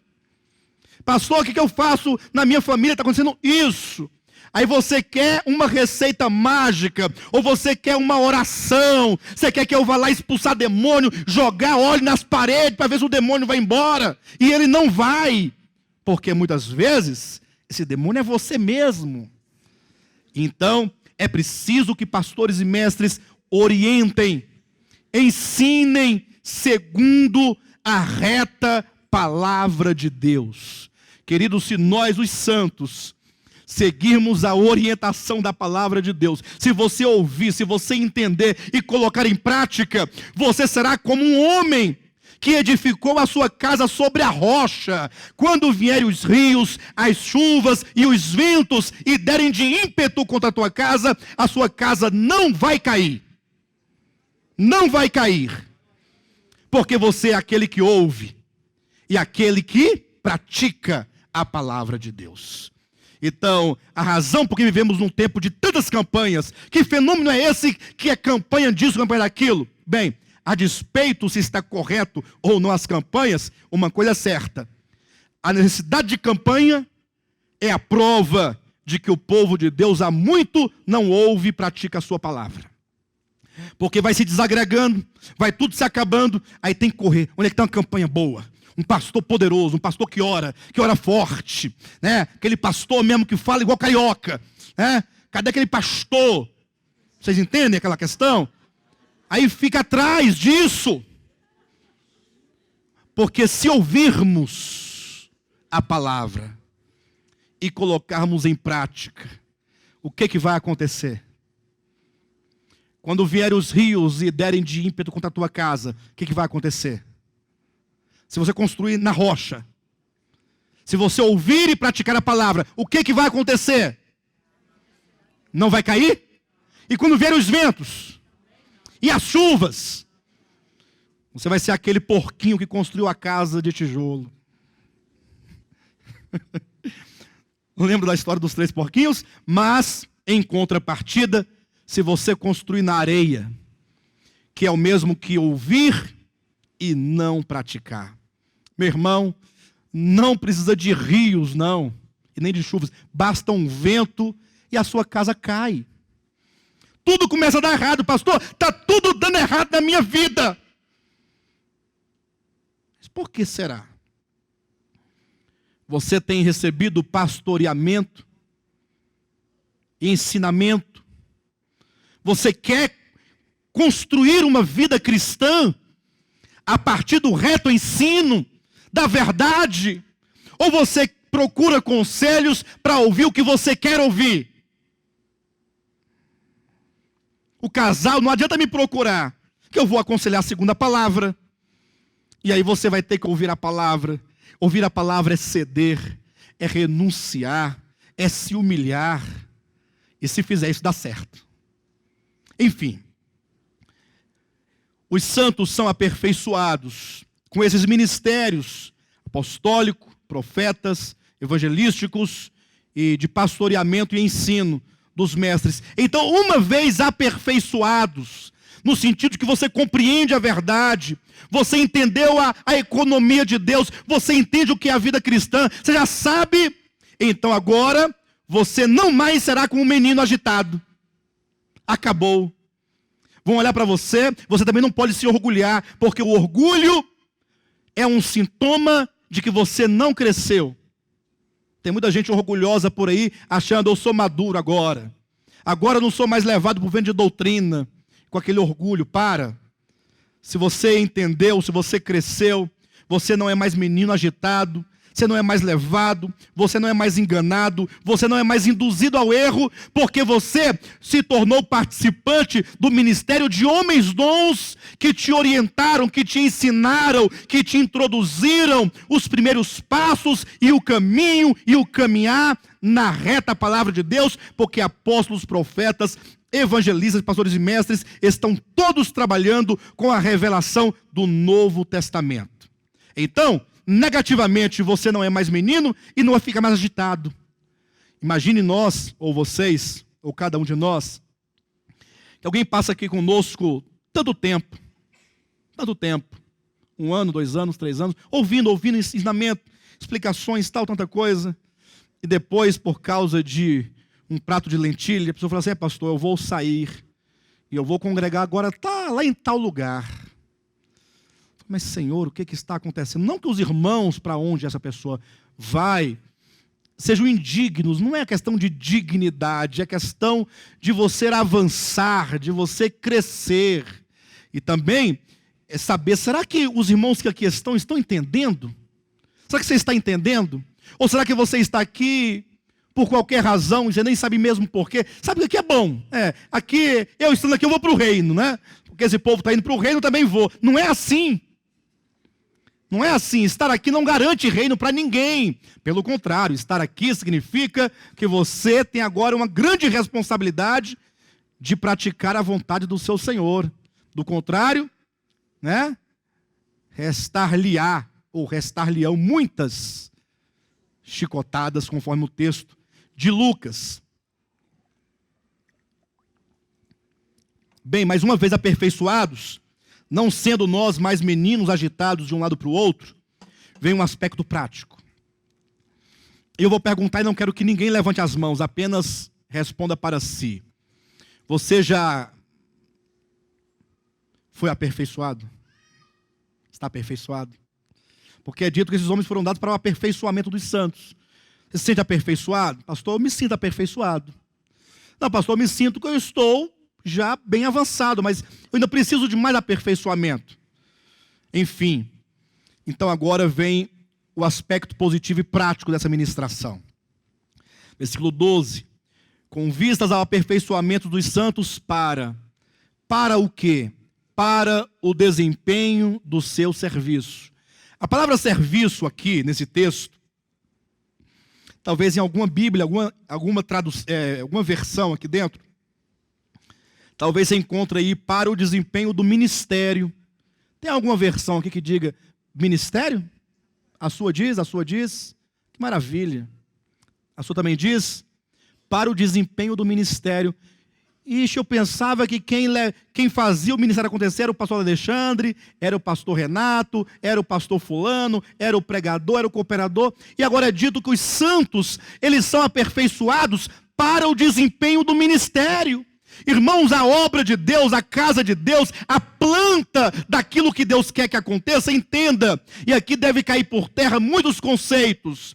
Pastor, o que eu faço na minha família? Está acontecendo isso. Aí você quer uma receita mágica, ou você quer uma oração, você quer que eu vá lá expulsar demônio, jogar óleo nas paredes para ver se o demônio vai embora, e ele não vai, Porque muitas vezes esse demônio é você mesmo. Então, é preciso que pastores e mestres orientem, ensinem segundo a reta palavra de Deus. Queridos, se nós, os santos, seguirmos a orientação da palavra de Deus, se você ouvir, se você entender e colocar em prática, você será como um homem que edificou a sua casa sobre a rocha. Quando vierem os rios, as chuvas e os ventos e derem de ímpeto contra a tua casa, a sua casa não vai cair. Não vai cair. Porque você é aquele que ouve e aquele que pratica a palavra de Deus. Então, a razão por que vivemos num tempo de tantas campanhas, que fenômeno é esse que é campanha disso, campanha daquilo? Bem, a despeito se está correto ou não as campanhas, uma coisa é certa: a necessidade de campanha é a prova de que o povo de Deus há muito não ouve e pratica a sua palavra. Porque vai se desagregando, vai tudo se acabando, aí tem que correr. Onde é que está uma campanha boa? Um pastor poderoso, um pastor que ora forte, né? Aquele pastor mesmo que fala igual carioca, né? Cadê aquele pastor? Vocês entendem aquela questão? Aí fica atrás disso. Porque se ouvirmos a palavra e colocarmos em prática, o que vai acontecer? Quando vierem os rios e derem de ímpeto contra a tua casa, o que vai acontecer? Se você construir na rocha, se você ouvir e praticar a palavra, o que vai acontecer? Não vai cair? E quando vierem os ventos e as chuvas, você vai ser aquele porquinho que construiu a casa de tijolo. Não lembro da história dos 3 porquinhos, mas em contrapartida, se você construir na areia, que é o mesmo que ouvir e não praticar. Meu irmão, não precisa de rios, não, e nem de chuvas. Basta um vento e a sua casa cai. Tudo começa a dar errado, pastor. Está tudo dando errado na minha vida. Mas por que será? Você tem recebido pastoreamento e ensinamento? Você quer construir uma vida cristã a partir do reto ensino, da verdade? Ou você procura conselhos para ouvir o que você quer ouvir? O casal, não adianta me procurar, que eu vou aconselhar segundo a palavra. E aí você vai ter que ouvir a palavra. Ouvir a palavra é ceder, é renunciar, é se humilhar. E se fizer isso, dá certo. Enfim, os santos são aperfeiçoados com esses ministérios apostólico, profetas, evangelísticos e de pastoreamento e ensino dos mestres. Então, uma vez aperfeiçoados, no sentido de que você compreende a verdade, você entendeu a economia de Deus, você entende o que é a vida cristã, você já sabe, então agora você não mais será como um menino agitado. Acabou. Vão olhar para você, você também não pode se orgulhar, porque o orgulho é um sintoma de que você não cresceu. Tem muita gente orgulhosa por aí, achando, eu sou maduro agora. Agora eu não sou mais levado por vento de doutrina, com aquele orgulho. Para. Se você entendeu, se você cresceu, você não é mais menino agitado, você não é mais levado, você não é mais enganado, você não é mais induzido ao erro, porque você se tornou participante do ministério de homens dons que te orientaram, que te ensinaram, que te introduziram os primeiros passos e o caminho e o caminhar na reta palavra de Deus, porque apóstolos, profetas, evangelistas, pastores e mestres estão todos trabalhando com a revelação do Novo Testamento. Então, negativamente, você não é mais menino e não fica mais agitado. Imagine nós, ou vocês, ou cada um de nós, que alguém passa aqui conosco tanto tempo, 1 ano, 2 anos, 3 anos, ouvindo ensinamento, explicações, tanta coisa, e depois, por causa de um prato de lentilha, a pessoa fala assim, pastor, eu vou sair, e eu vou congregar agora, lá em tal lugar. Mas, Senhor, o que está acontecendo? Não que os irmãos para onde essa pessoa vai sejam indignos, não é questão de dignidade, é questão de você avançar, de você crescer. E também é saber, será que os irmãos que aqui estão entendendo? Será que você está entendendo? Ou será que você está aqui por qualquer razão, e você nem sabe mesmo por quê? Sabe que aqui é bom. Aqui, eu estando aqui, eu vou para o reino, né? Porque esse povo está indo para o reino, eu também vou. Não é assim. Não é assim. Estar aqui não garante reino para ninguém. Pelo contrário, estar aqui significa que você tem agora uma grande responsabilidade de praticar a vontade do seu Senhor. Do contrário, né? Restar-lhe-á, ou restar-lhe-ão muitas chicotadas, conforme o texto de Lucas. Bem, mais uma vez aperfeiçoados, não sendo nós mais meninos agitados de um lado para o outro, vem um aspecto prático. Eu vou perguntar e não quero que ninguém levante as mãos, apenas responda para si. Você já foi aperfeiçoado? Está aperfeiçoado? Porque é dito que esses homens foram dados para o aperfeiçoamento dos santos. Você se sente aperfeiçoado? Pastor, eu me sinto aperfeiçoado. Não, pastor, eu me sinto que eu estou já bem avançado, mas eu ainda preciso de mais aperfeiçoamento. Enfim, então agora vem o aspecto positivo e prático dessa ministração. Versículo 12. Com vistas ao aperfeiçoamento dos santos para o quê? Para o desempenho do seu serviço. A palavra serviço aqui, nesse texto, talvez em alguma Bíblia, alguma versão aqui dentro, talvez você encontre aí para o desempenho do ministério. Tem alguma versão aqui que diga ministério? A sua diz. Que maravilha. A sua também diz para o desempenho do ministério. Ixi, eu pensava que quem fazia o ministério acontecer era o pastor Alexandre, era o pastor Renato, era o pastor fulano, era o pregador, era o cooperador. E agora é dito que os santos, eles são aperfeiçoados para o desempenho do ministério. Irmãos, a obra de Deus, a casa de Deus, a planta daquilo que Deus quer que aconteça, entenda. E aqui deve cair por terra muitos conceitos.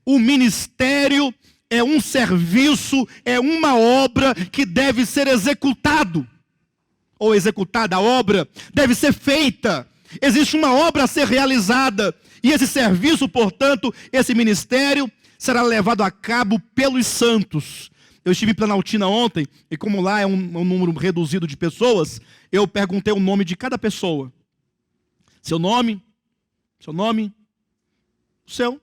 O ministério é um serviço, é uma obra que deve ser executado. Ou executada, a obra deve ser feita. Existe uma obra a ser realizada. E esse serviço, portanto, esse ministério, será levado a cabo pelos santos. Eu estive em Planaltina ontem, e como lá é um número reduzido de pessoas, eu perguntei o nome de cada pessoa. Seu nome? O seu?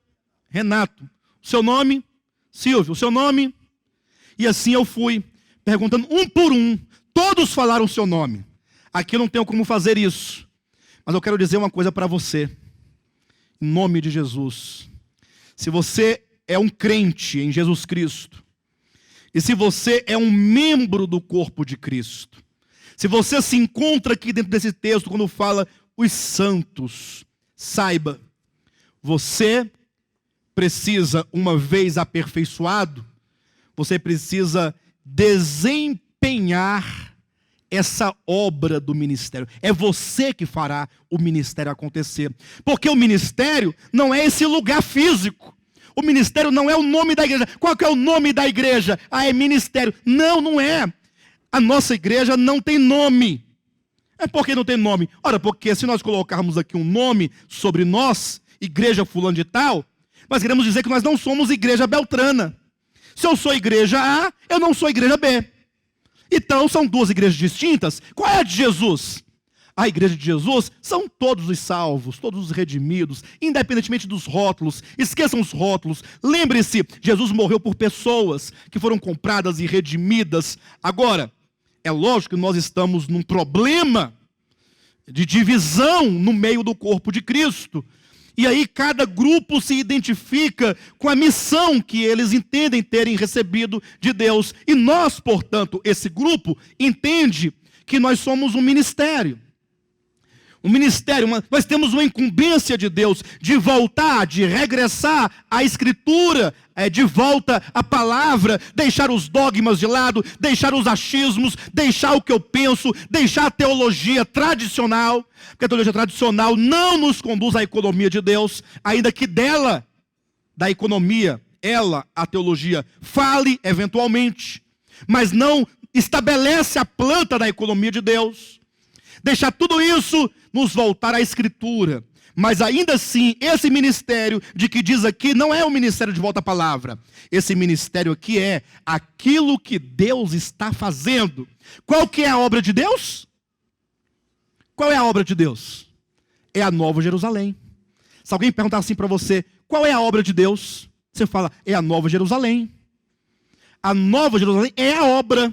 Renato. O seu nome? Silvio. O seu nome? E assim eu fui, perguntando um por um. Todos falaram o seu nome. Aqui eu não tenho como fazer isso. Mas eu quero dizer uma coisa para você. Em nome de Jesus. Se você é um crente em Jesus Cristo, e se você é um membro do corpo de Cristo, se você se encontra aqui dentro desse texto, quando fala os santos, saiba, você precisa, uma vez aperfeiçoado, você precisa desempenhar essa obra do ministério. É você que fará o ministério acontecer. Porque o ministério não é esse lugar físico. O ministério não é o nome da igreja. Qual que é o nome da igreja? É ministério. Não, não é. A nossa igreja não tem nome. É porque não tem nome? Ora, porque se nós colocarmos aqui um nome sobre nós, igreja fulano de tal, nós queremos dizer que nós não somos igreja beltrana. Se eu sou igreja A, eu não sou igreja B. Então, são duas igrejas distintas. Qual é a de Jesus? A igreja de Jesus são todos os salvos, todos os redimidos, independentemente dos rótulos. Esqueçam os rótulos. Lembre-se, Jesus morreu por pessoas que foram compradas e redimidas. Agora, é lógico que nós estamos num problema de divisão no meio do corpo de Cristo. E aí cada grupo se identifica com a missão que eles entendem terem recebido de Deus. E nós, portanto, esse grupo entende que nós somos um ministério. Um ministério, nós temos uma incumbência de Deus de voltar, de regressar à Escritura, de volta à palavra, deixar os dogmas de lado, deixar os achismos, deixar o que eu penso, deixar a teologia tradicional, porque a teologia tradicional não nos conduz à economia de Deus, ainda que dela, da economia, a teologia, fale eventualmente, mas não estabelece a planta da economia de Deus. Deixar tudo isso, nos voltar à Escritura. Mas ainda assim, esse ministério de que diz aqui, não é o ministério de volta à palavra. Esse ministério aqui é aquilo que Deus está fazendo. Qual que é a obra de Deus? Qual é a obra de Deus? É a Nova Jerusalém. Se alguém perguntar assim para você, qual é a obra de Deus? Você fala, é a Nova Jerusalém. A Nova Jerusalém é a obra.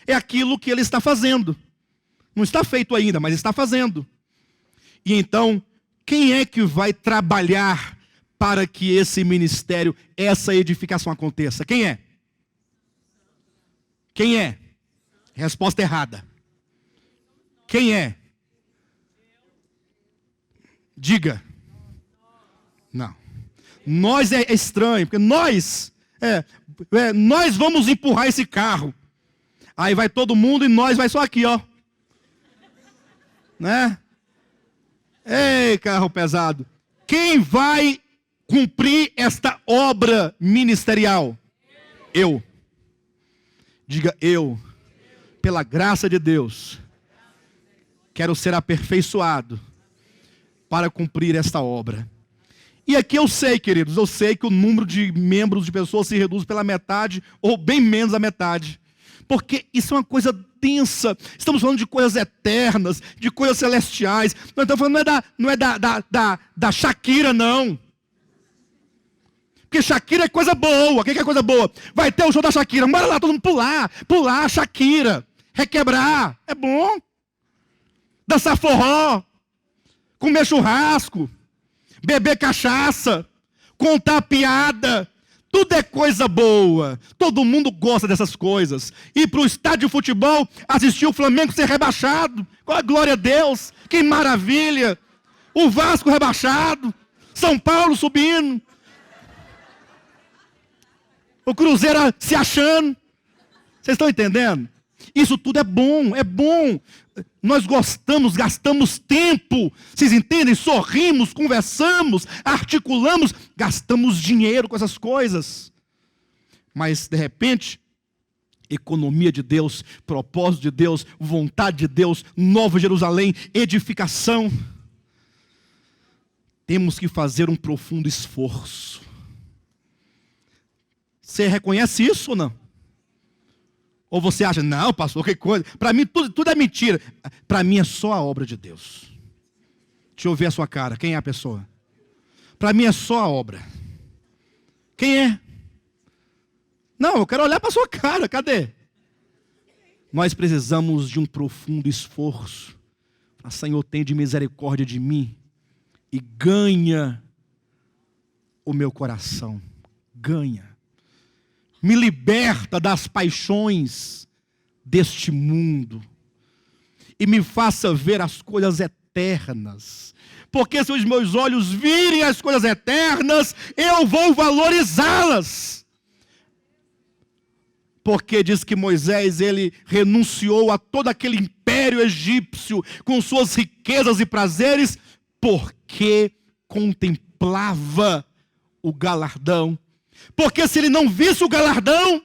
É aquilo que Ele está fazendo. Não está feito ainda, mas está fazendo. E então, quem é que vai trabalhar para que esse ministério, essa edificação aconteça? Quem é? Quem é? Resposta errada. Quem é? Diga. Não. Nós é estranho, porque nós vamos empurrar esse carro. Aí vai todo mundo e nós vai só aqui, ó. Né? Ei, carro pesado. Quem vai cumprir esta obra ministerial? Eu. Diga eu. Pela graça de Deus, quero ser aperfeiçoado para cumprir esta obra. E aqui eu sei, queridos, eu sei que o número de membros de pessoas se reduz pela metade, ou bem menos da metade. Porque isso é uma coisa densa. Estamos falando de coisas eternas, de coisas celestiais. Nós estamos falando não é da Shakira, não. Porque Shakira é coisa boa. O que é coisa boa? Vai ter o show da Shakira. Bora lá, todo mundo pular Shakira. Requebrar. É bom. Dançar forró. Comer churrasco. Beber cachaça. Contar piada. Tudo é coisa boa. Todo mundo gosta dessas coisas. Ir para o estádio de futebol, assistir o Flamengo ser rebaixado. Com a glória a Deus. Que maravilha. O Vasco rebaixado. São Paulo subindo. O Cruzeiro se achando. Vocês estão entendendo? Isso tudo é bom, é bom. Nós gastamos tempo. Vocês entendem? Sorrimos, conversamos, articulamos, gastamos dinheiro com essas coisas. Mas, de repente, economia de Deus, propósito de Deus, vontade de Deus, Nova Jerusalém, edificação. Temos que fazer um profundo esforço. Você reconhece isso ou não? Ou você acha, não, pastor, que coisa. Para mim tudo é mentira. Para mim é só a obra de Deus. Deixa eu ver a sua cara. Quem é a pessoa? Para mim é só a obra. Quem é? Não, eu quero olhar para a sua cara. Cadê? Nós precisamos de um profundo esforço. Senhor, tem de misericórdia de mim. E ganha o meu coração. Ganha. Me liberta das paixões deste mundo. E me faça ver as coisas eternas. Porque se os meus olhos virem as coisas eternas, eu vou valorizá-las. Porque diz que Moisés, ele renunciou a todo aquele império egípcio, com suas riquezas e prazeres, porque contemplava o galardão. Porque se ele não visse o galardão,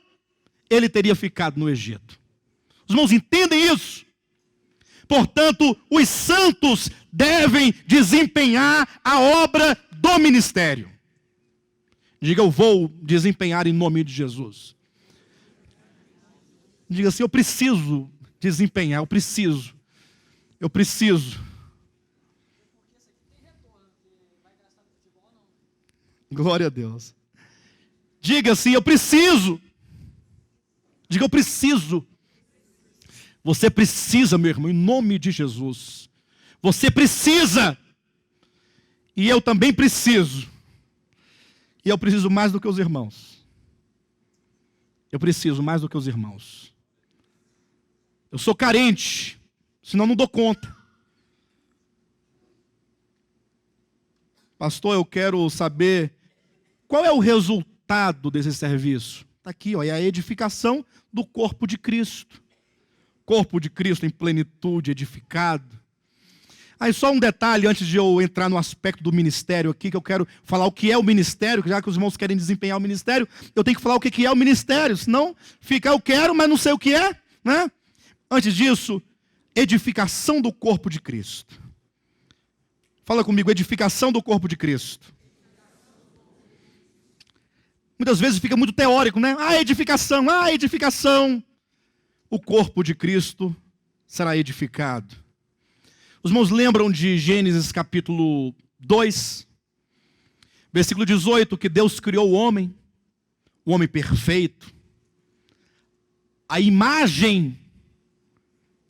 ele teria ficado no Egito. Os irmãos entendem isso? Portanto, os santos devem desempenhar a obra do ministério. Diga, eu vou desempenhar em nome de Jesus. Diga assim, eu preciso desempenhar, eu preciso. Glória a Deus. Diga assim, eu preciso. Diga, eu preciso. Você precisa, meu irmão, em nome de Jesus. Você precisa. E eu também preciso. E eu preciso mais do que os irmãos. Eu preciso mais do que os irmãos. Eu sou carente, senão não dou conta. Pastor, eu quero saber qual é o resultado desse serviço. Está aqui, ó, é a edificação do corpo de Cristo. Corpo de Cristo em plenitude, edificado. Aí só um detalhe antes de eu entrar no aspecto do ministério aqui, que eu quero falar o que é o ministério, já que os irmãos querem desempenhar o ministério, eu tenho que falar o que é o ministério, senão fica eu quero, mas não sei o que é, né? Antes disso, edificação do corpo de Cristo. Fala comigo, edificação do corpo de Cristo. Muitas vezes fica muito teórico, né? Edificação. O corpo de Cristo será edificado. Os irmãos lembram de Gênesis capítulo 2, versículo 18, que Deus criou o homem perfeito, a imagem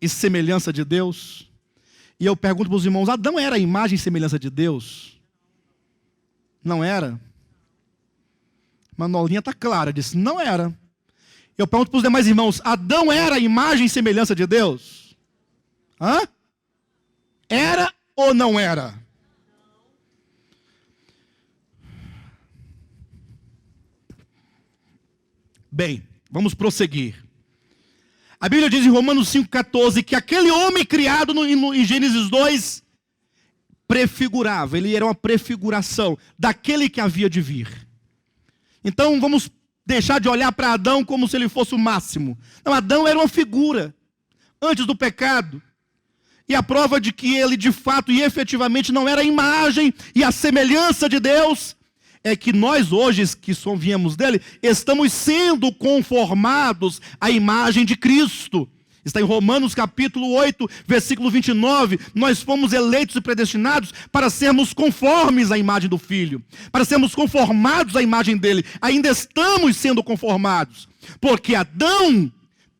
e semelhança de Deus. E eu pergunto para os irmãos, Adão era a imagem e semelhança de Deus? Não era? Manolinha está clara, disse, não era. Eu pergunto para os demais irmãos, Adão era a imagem e semelhança de Deus? Era ou não era? Bem, vamos prosseguir. A Bíblia diz em Romanos 5,14 que aquele homem criado em Gênesis 2 prefigurava, ele era uma prefiguração daquele que havia de vir. Então vamos deixar de olhar para Adão como se ele fosse o máximo. Não, Adão era uma figura antes do pecado. E a prova de que ele de fato e efetivamente não era a imagem e a semelhança de Deus é que nós hoje, que viemos dele, estamos sendo conformados à imagem de Cristo. Está em Romanos capítulo 8, versículo 29. Nós fomos eleitos e predestinados para sermos conformes à imagem do Filho. Para sermos conformados à imagem dele. Ainda estamos sendo conformados. Porque Adão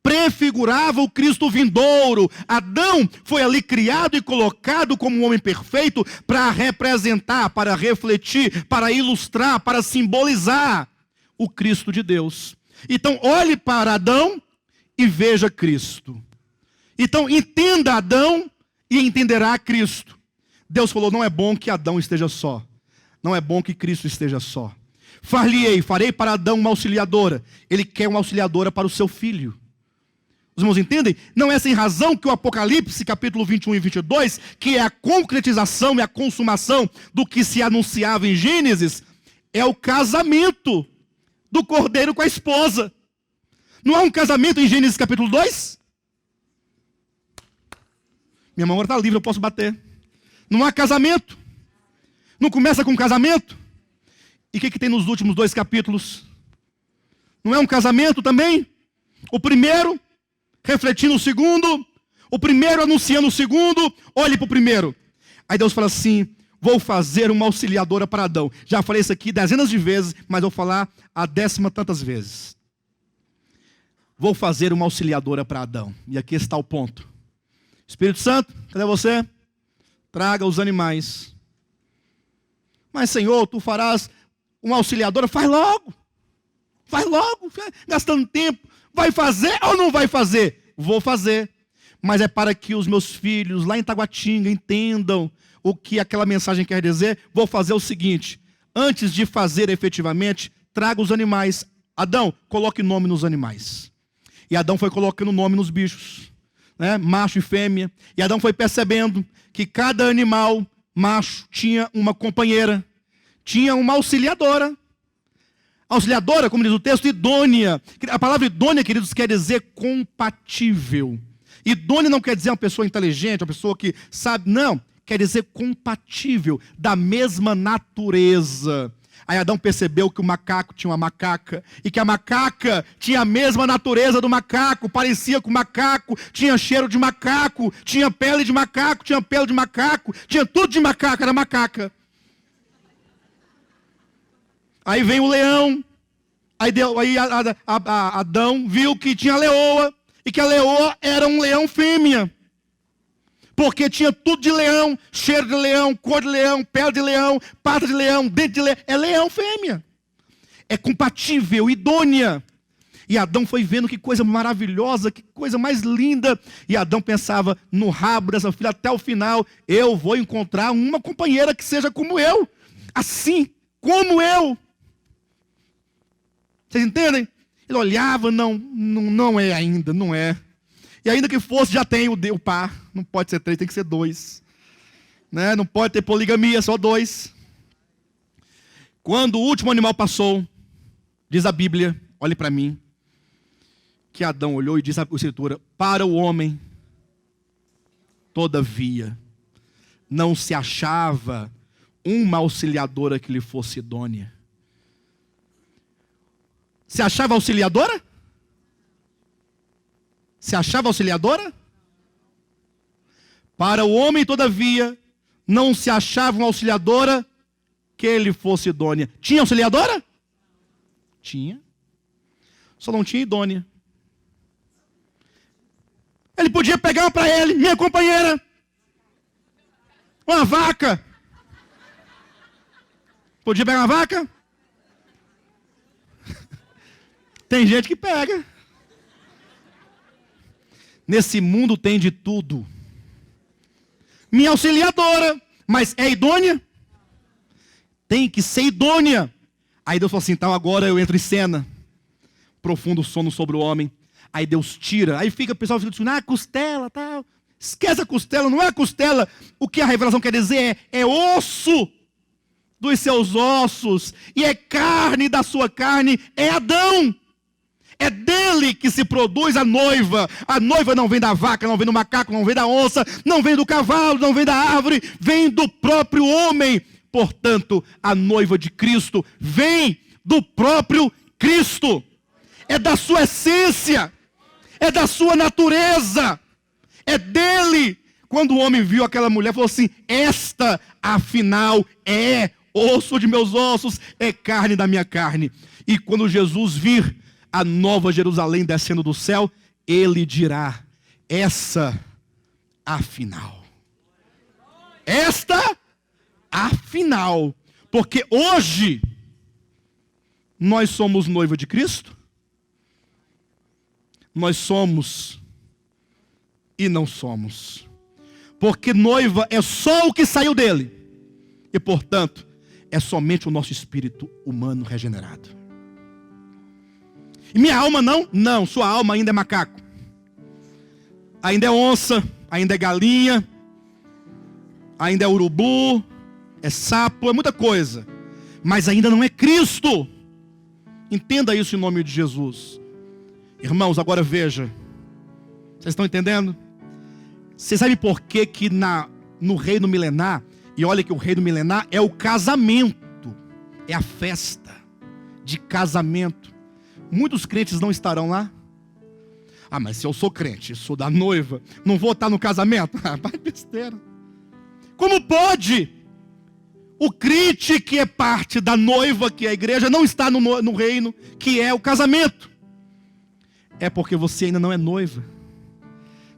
prefigurava o Cristo vindouro. Adão foi ali criado e colocado como um homem perfeito para representar, para refletir, para ilustrar, para simbolizar o Cristo de Deus. Então olhe para Adão e veja Cristo. Então entenda Adão e entenderá Cristo. Deus falou, não é bom que Adão esteja só. Não é bom que Cristo esteja só. Farei para Adão uma auxiliadora. Ele quer uma auxiliadora para o seu filho. Os irmãos entendem? Não é sem razão que o Apocalipse, capítulo 21 e 22, que é a concretização e a consumação do que se anunciava em Gênesis, é o casamento do cordeiro com a esposa. Não há um casamento em Gênesis capítulo 2? Minha mão agora está livre, eu posso bater. Não há casamento? Não começa com casamento? E o que tem nos últimos 2 capítulos? Não é um casamento também? O primeiro refletindo o segundo, o primeiro anunciando o segundo, olhe para o primeiro. Aí Deus fala assim, vou fazer uma auxiliadora para Adão. Já falei isso aqui dezenas de vezes, mas vou falar a 10ª tantas vezes. Vou fazer uma auxiliadora para Adão. E aqui está o ponto. Espírito Santo, cadê você? Traga os animais. Mas Senhor, tu farás uma auxiliadora? Faz logo, gastando tempo. Vai fazer ou não vai fazer? Vou fazer. Mas é para que os meus filhos lá em Taguatinga entendam o que aquela mensagem quer dizer. Vou fazer o seguinte. Antes de fazer efetivamente, traga os animais. Adão, coloque nome nos animais. E Adão foi colocando nome nos bichos, né? Macho e fêmea. E Adão foi percebendo que cada animal macho tinha uma companheira. Tinha uma auxiliadora. Auxiliadora, como diz o texto, idônea. A palavra idônea, queridos, quer dizer compatível. Idônea não quer dizer uma pessoa inteligente, uma pessoa que sabe, não. Quer dizer compatível, da mesma natureza. Aí Adão percebeu que o macaco tinha uma macaca, e que a macaca tinha a mesma natureza do macaco, parecia com o macaco, tinha cheiro de macaco, tinha pele de macaco, tinha pelo de macaco, tinha tudo de macaco, era macaca. Aí vem o leão, aí Adão viu que tinha leoa, e que a leoa era um leão fêmea, porque tinha tudo de leão, cheiro de leão, cor de leão, pele de leão, pata de leão, dente de leão, é leão fêmea, é compatível, idônea. E Adão foi vendo que coisa maravilhosa, que coisa mais linda, e Adão pensava, no rabo dessa filha até o final, eu vou encontrar uma companheira que seja como eu. assim como eu. Vocês entendem? Ele olhava, não é ainda, não é. E ainda que fosse, já tem o par. Não pode ser 3, tem que ser 2. Né? Não pode ter poligamia, só 2. Quando o último animal passou, diz a Bíblia, olhe para mim, que Adão olhou e disse a Escritura: para o homem, todavia, não se achava uma auxiliadora que lhe fosse idônea. Se achava auxiliadora? Se achava auxiliadora? Para o homem, todavia, não se achava uma auxiliadora que lhe fosse idônea. Tinha auxiliadora? Tinha. Só não tinha idônea. Ele podia pegar para ele, minha companheira, uma vaca. Podia pegar uma vaca? Tem gente que pega. Nesse mundo tem de tudo. Minha auxiliadora, mas é idônea? Tem que ser idônea. Aí Deus falou assim: então agora eu entro em cena. Profundo sono sobre o homem. Aí Deus tira. Aí fica o pessoal dizendo: costela, tal. Esquece a costela, não é a costela. O que a revelação quer dizer é osso dos seus ossos. E é carne da sua carne. É Adão. É dele que se produz a noiva. A noiva não vem da vaca, não vem do macaco, não vem da onça, não vem do cavalo, não vem da árvore, vem do próprio homem. Portanto, a noiva de Cristo vem do próprio Cristo. É da sua essência, é da sua natureza, é dele. Quando o homem viu aquela mulher, falou assim: esta, afinal, é osso de meus ossos, é carne da minha carne. E quando Jesus vir a nova Jerusalém descendo do céu, ele dirá: essa, afinal. Esta, afinal. Porque hoje, nós somos noiva de Cristo. Nós somos e não somos. Porque noiva é só o que saiu dele. E, portanto, é somente o nosso espírito humano regenerado. E minha alma não? Não, sua alma ainda é macaco. Ainda é onça, ainda é galinha, ainda é urubu, é sapo, é muita coisa. Mas ainda não é Cristo. Entenda isso em nome de Jesus. Irmãos, agora veja. Vocês estão entendendo? Você sabe por que no reino milenar, e olha que o reino milenar é o casamento, é a festa de casamento. Muitos crentes não estarão lá. Ah, mas se eu sou crente, sou da noiva, não vou estar no casamento? Ah, vai besteira. Como pode o crente que é parte da noiva, que é a igreja, não está no reino, que é o casamento? É porque você ainda não é noiva.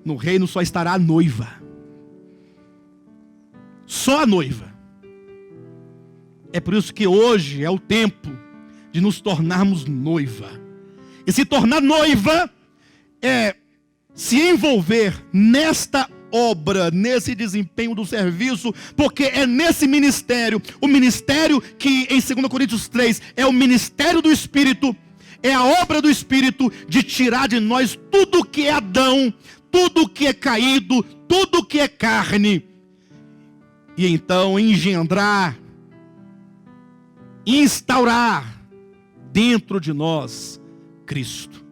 No reino só estará a noiva. Só a noiva. É por isso que hoje é o tempo de nos tornarmos noiva. E se tornar noiva é se envolver nesta obra, nesse desempenho do serviço, porque é nesse ministério, o ministério que em 2 Coríntios 3 é o ministério do Espírito, é a obra do Espírito de tirar de nós tudo que é Adão, tudo que é caído, tudo que é carne, e então engendrar, instaurar dentro de nós Cristo.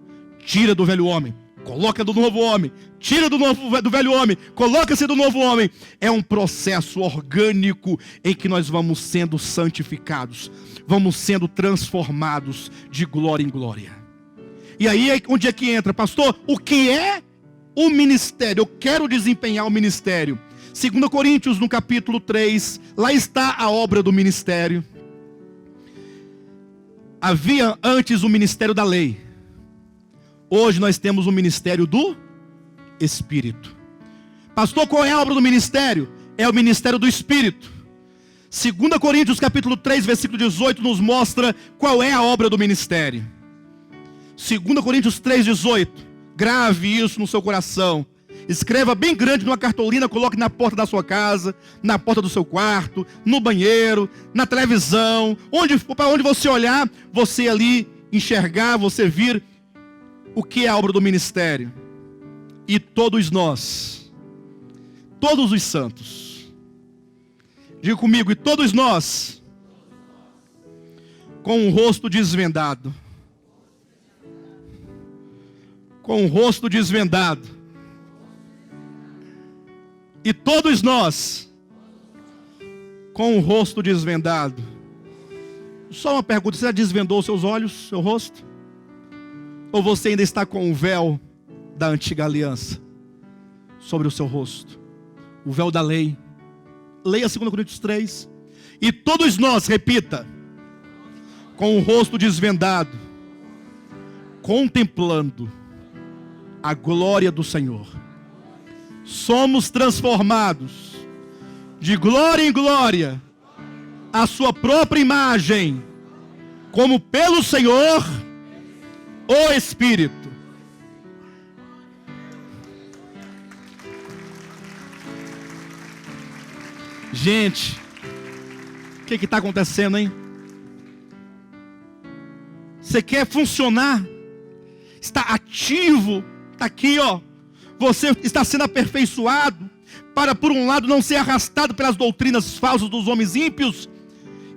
Tira do velho homem, coloca do novo homem, tira do velho homem, coloca-se do novo homem. É um processo orgânico em que nós vamos sendo santificados, vamos sendo transformados de glória em glória. E aí onde é que entra, pastor? O que é o ministério? Eu quero desempenhar o ministério. 2 Coríntios no capítulo 3, lá está a obra do ministério. Havia antes o ministério da lei. Hoje nós temos o ministério do Espírito. Pastor, qual é a obra do ministério? É o ministério do Espírito. 2 Coríntios capítulo 3, versículo 18 nos mostra qual é a obra do ministério. 2 Coríntios 3, 18. Grave isso no seu coração. Escreva bem grande numa cartolina, coloque na porta da sua casa, na porta do seu quarto, no banheiro, na televisão, para onde você olhar, você ali enxergar, você vir o que é a obra do ministério. E todos nós, todos os santos, diga comigo, e todos nós, com o rosto desvendado, com o rosto desvendado, e todos nós, com o rosto desvendado. Só uma pergunta, você já desvendou seus olhos, seu rosto? Ou você ainda está com o véu da antiga aliança sobre o seu rosto? O véu da lei. Leia 2 Coríntios 3. E todos nós, repita, com o rosto desvendado, contemplando a glória do Senhor, somos transformados de glória em glória à sua própria imagem, como pelo Senhor o Espírito. Gente, o que está acontecendo, hein? Você quer funcionar? Está ativo? Está aqui, ó. Você está sendo aperfeiçoado para, por um lado, não ser arrastado pelas doutrinas falsas dos homens ímpios.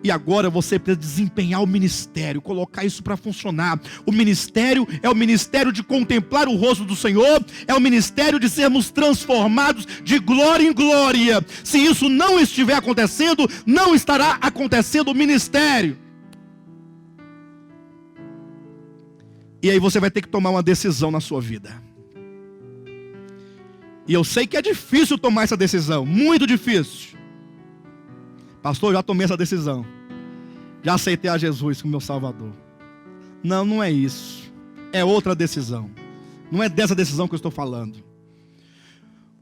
E agora você precisa desempenhar o ministério, colocar isso para funcionar. O ministério é o ministério de contemplar o rosto do Senhor, é o ministério de sermos transformados de glória em glória. Se isso não estiver acontecendo, não estará acontecendo o ministério. E aí você vai ter que tomar uma decisão na sua vida. E eu sei que é difícil tomar essa decisão, muito difícil. Pastor, eu já tomei essa decisão. Já aceitei a Jesus como meu Salvador. Não, não é isso. É outra decisão. Não é dessa decisão que eu estou falando.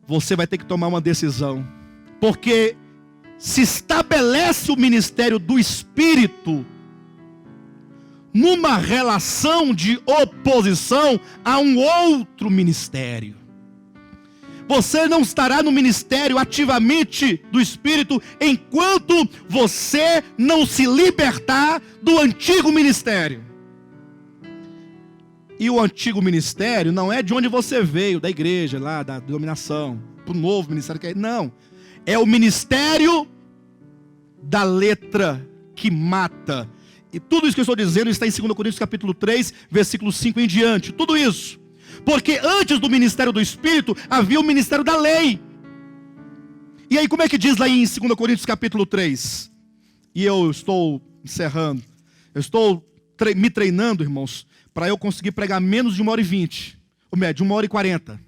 Você vai ter que tomar uma decisão. Porque se estabelece o ministério do Espírito numa relação de oposição a um outro ministério. Você não estará no ministério ativamente do Espírito enquanto você não se libertar do antigo ministério. E o antigo ministério não é de onde você veio, da igreja, lá da denominação, para o novo ministério que é. Não, é o ministério da letra que mata. E tudo isso que eu estou dizendo está em 2 Coríntios capítulo 3, versículo 5 em diante. Tudo isso. Porque antes do ministério do Espírito, havia o ministério da lei. E aí como é que diz lá em 2 Coríntios capítulo 3? E eu estou encerrando. Eu estou me treinando, irmãos, para eu conseguir pregar menos de 1h20. Ou médio, 1h40.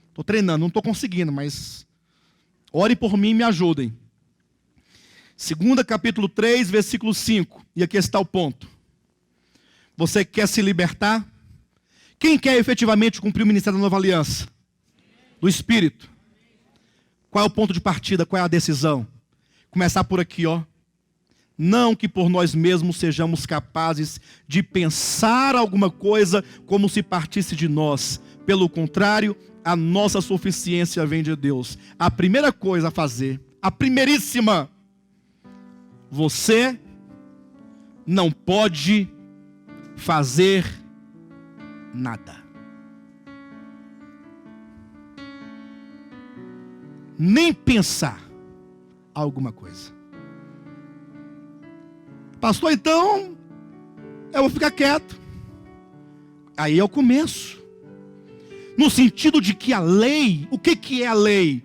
Estou treinando, não estou conseguindo, mas ore por mim e me ajudem. 2 capítulo 3, versículo 5. E aqui está o ponto. Você quer se libertar? Quem quer efetivamente cumprir o ministério da nova aliança? Do Espírito. Qual é o ponto de partida? Qual é a decisão? Começar por aqui, ó. Não que por nós mesmos sejamos capazes de pensar alguma coisa como se partisse de nós. Pelo contrário, a nossa suficiência vem de Deus. A primeira coisa a fazer, a primeiríssima, você não pode fazer nada. Nem pensar alguma coisa. Pastor, então eu vou ficar quieto. Aí é o começo. No sentido de que a lei, o que é a lei?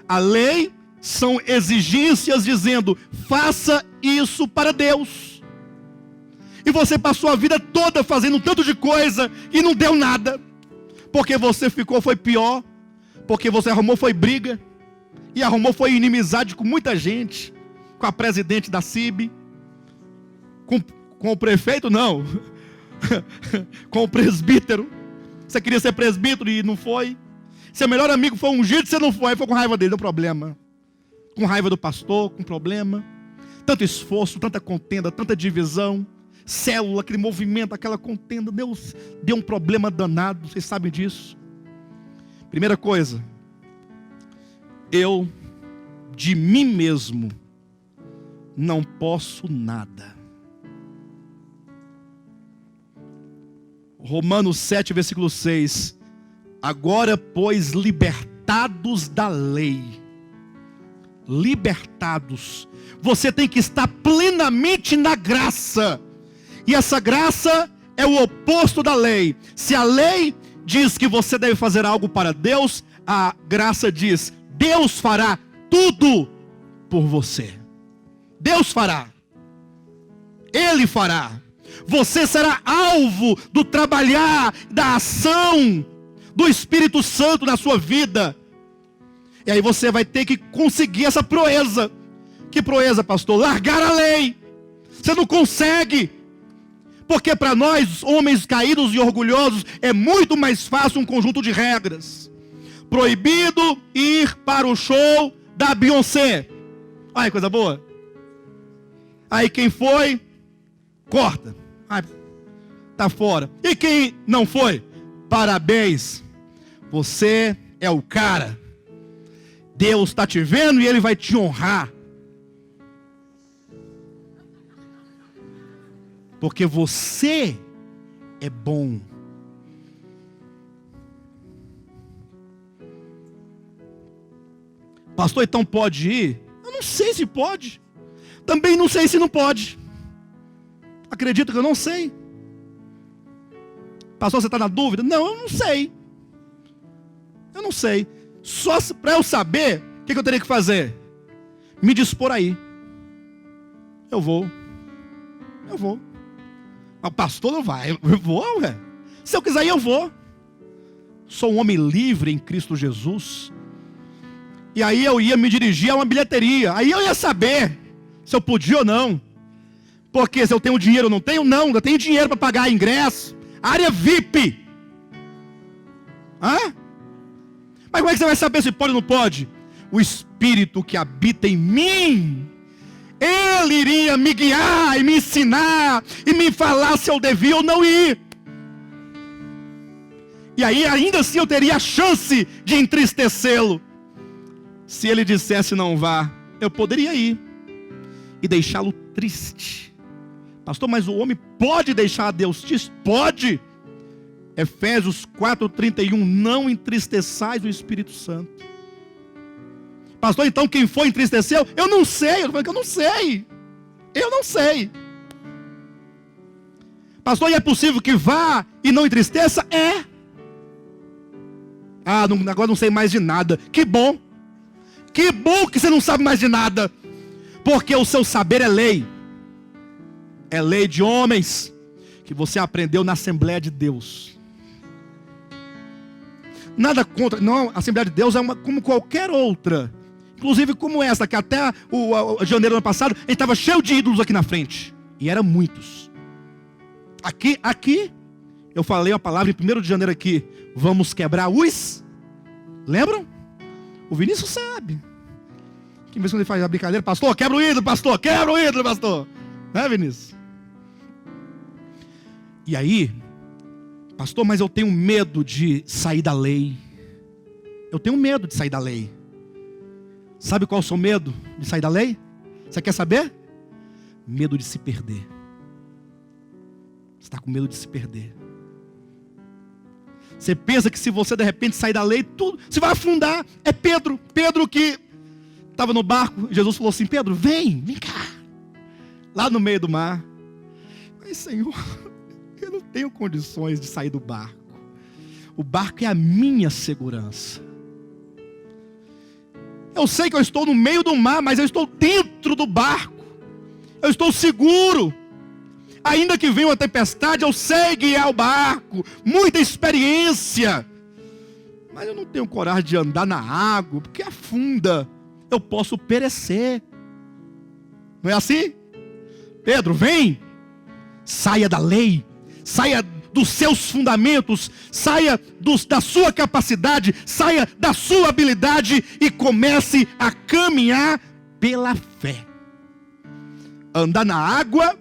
A lei são exigências dizendo, faça isso para Deus. E você passou a vida toda fazendo um tanto de coisa e não deu nada. Porque você ficou, foi pior. Porque você arrumou, foi briga. E arrumou, foi inimizade com muita gente. Com a presidente da CIB. Com o prefeito, não. Com o presbítero. Você queria ser presbítero e não foi. Seu melhor amigo foi ungido e você não foi. Aí foi com raiva dele, deu problema. Com raiva do pastor, com problema. Tanto esforço, tanta contenda, tanta divisão. Célula, aquele movimento, aquela contenda. Deus deu um problema danado, vocês sabem disso. Primeira coisa, eu de mim mesmo não posso nada. Romanos 7, versículo 6. Agora, pois, libertados da lei. Libertados. Você tem que estar plenamente na graça. E essa graça é o oposto da lei. Se a lei diz que você deve fazer algo para Deus, a graça diz: Deus fará tudo por você. Deus fará. Ele fará. Você será alvo do trabalhar, da ação do Espírito Santo na sua vida. E aí você vai ter que conseguir essa proeza. Que proeza, pastor? Largar a lei. Você não consegue. Porque para nós, homens caídos e orgulhosos, é muito mais fácil um conjunto de regras. Proibido ir para o show da Beyoncé. Olha que coisa boa. Aí quem foi, corta. Tá fora. E quem não foi, parabéns. Você é o cara. Deus está te vendo e Ele vai te honrar. Porque você é bom. Pastor, então pode ir? Eu não sei se pode. Também não sei se não pode. Acredito que eu não sei. Pastor, você está na dúvida? Não, eu não sei. Eu não sei. Só para eu saber, o que eu teria que fazer? Me dispor aí. Eu vou. Mas o pastor não vai. Eu vou, velho. Se eu quiser ir, eu vou. Sou um homem livre em Cristo Jesus. E aí eu ia me dirigir a uma bilheteria. Aí eu ia saber se eu podia ou não. Porque se eu tenho dinheiro ou não tenho, não. Eu tenho dinheiro para pagar ingresso. Área VIP. Hã? Mas como é que você vai saber se pode ou não pode? O Espírito que habita em mim, Ele iria me guiar e me ensinar e me falar se eu devia ou não ir. E aí ainda assim eu teria a chance de entristecê-lo. Se ele dissesse não vá, eu poderia ir e deixá-lo triste. Pastor, mas o homem pode deixar Deus triste? Pode. Efésios 4:31, não entristeçais o Espírito Santo. Pastor, então quem foi entristeceu? Eu não sei. Eu estou falando que eu não sei. Eu não sei. Pastor, e é possível que vá e não entristeça? É. Agora não sei mais de nada. Que bom. Que bom que você não sabe mais de nada. Porque o seu saber é lei. É lei de homens que você aprendeu na Assembleia de Deus. Nada contra. Não, a Assembleia de Deus é como qualquer outra. Inclusive como essa, que até o janeiro do ano passado, ele estava cheio de ídolos aqui na frente. E eram muitos. Aqui, eu falei a palavra em 1º de janeiro aqui. Vamos quebrar os... Lembram? O Vinícius sabe. Que vez quando ele faz a brincadeira, pastor, quebra o ídolo, pastor, quebra o ídolo, pastor. Não é, Vinícius? E aí, pastor, mas eu tenho medo de sair da lei. Eu tenho medo de sair da lei. Sabe qual é o seu medo de sair da lei? Você quer saber? Medo de se perder. Você está com medo de se perder. Você pensa que se você de repente sair da lei, tudo, você vai afundar. É Pedro que estava no barco. Jesus falou assim: Pedro, vem cá. Lá no meio do mar. Mas Senhor, eu não tenho condições de sair do barco. O barco é a minha segurança. Eu sei que eu estou no meio do mar, mas eu estou dentro do barco. Eu estou seguro. Ainda que venha uma tempestade, eu sei guiar o barco. Muita experiência. Mas eu não tenho coragem de andar na água, porque afunda. Eu posso perecer. Não é assim? Pedro, vem. Saia da lei. Saia dos seus fundamentos. Saia da sua capacidade. Saia da sua habilidade. E comece a caminhar pela fé. Andar na água.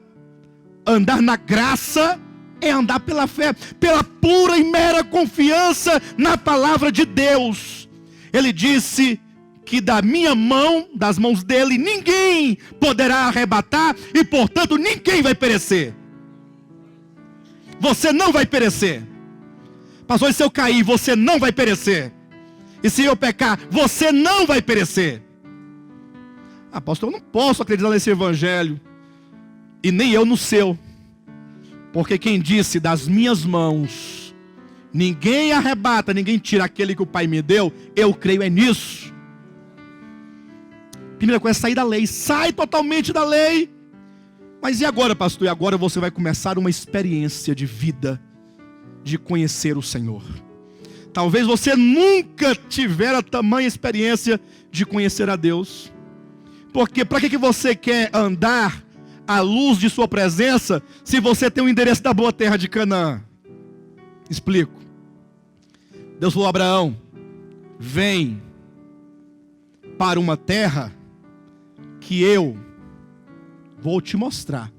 Andar na graça, É andar pela fé, pela pura e mera confiança na palavra de Deus. Ele disse que da minha mão, das mãos dele, ninguém poderá arrebatar, e portanto ninguém vai perecer. Você não vai perecer. Pastor, e se eu cair, você não vai perecer. E se eu pecar, você não vai perecer. Ah, pastor, eu não posso acreditar nesse evangelho, e nem eu no seu. Porque quem disse, das minhas mãos ninguém arrebata, ninguém tira aquele que o Pai me deu, eu creio é nisso. Primeira coisa é sair da lei. Sai totalmente da lei. Mas e agora, pastor? E agora você vai começar uma experiência de vida, de conhecer o Senhor. Talvez você nunca tivera tamanha experiência de conhecer a Deus. Porque para que você quer andar à luz de sua presença, se você tem o endereço da boa terra de Canaã? Explico. Deus falou a Abraão: vem para uma terra que eu vou te mostrar.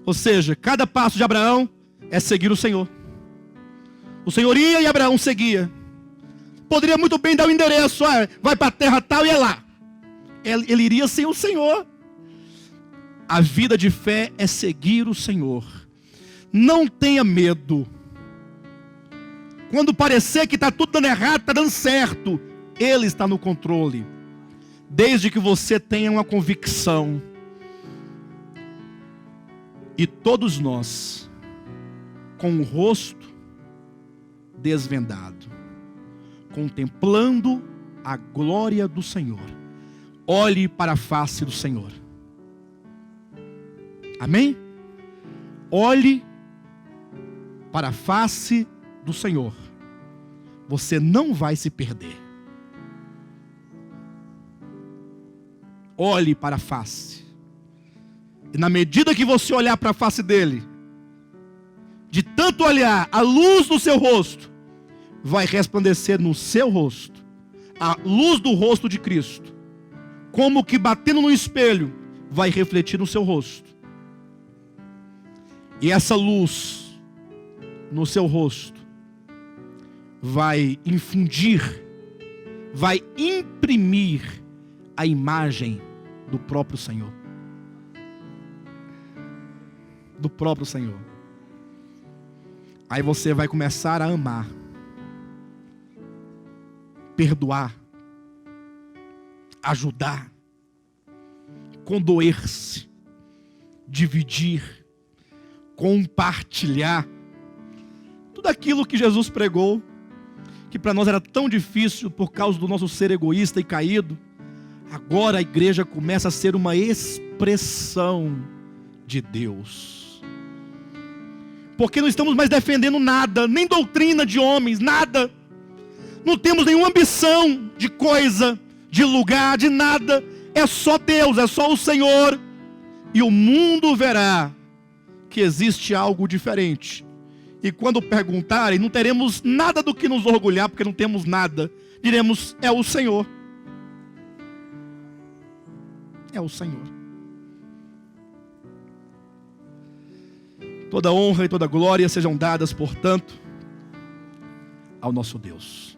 Ou seja, cada passo de Abraão é seguir o Senhor. O Senhor ia e Abraão seguia. Poderia muito bem dar o endereço, vai para a terra tal e é lá. Ele iria sem o Senhor. A vida de fé é seguir o Senhor. Não tenha medo. Quando parecer que está tudo dando errado, está dando certo, Ele está no controle. Desde que você tenha uma convicção. E todos nós, com o rosto desvendado, contemplando a glória do Senhor, olhe para a face do Senhor. Amém? Olhe para a face do Senhor. Você não vai se perder. Olhe para a face. E na medida que você olhar para a face dele, de tanto olhar, a luz do seu rosto vai resplandecer no seu rosto, a luz do rosto de Cristo, como que batendo no espelho, vai refletir no seu rosto. E essa luz no seu rosto vai infundir, vai imprimir a imagem do próprio Senhor. Do próprio Senhor. Aí você vai começar a amar, perdoar, ajudar, condoer-se, dividir, compartilhar. Tudo aquilo que Jesus pregou, que para nós era tão difícil por causa do nosso ser egoísta e caído, agora a igreja começa a ser uma expressão de Deus. Porque não estamos mais defendendo nada, nem doutrina de homens, nada. Não temos nenhuma ambição de coisa, de lugar, de nada. É só Deus, é só o Senhor. E o mundo verá que existe algo diferente. E quando perguntarem, não teremos nada do que nos orgulhar, porque não temos nada. Diremos, é o Senhor. É o Senhor. Toda honra e toda glória sejam dadas, portanto, ao nosso Deus.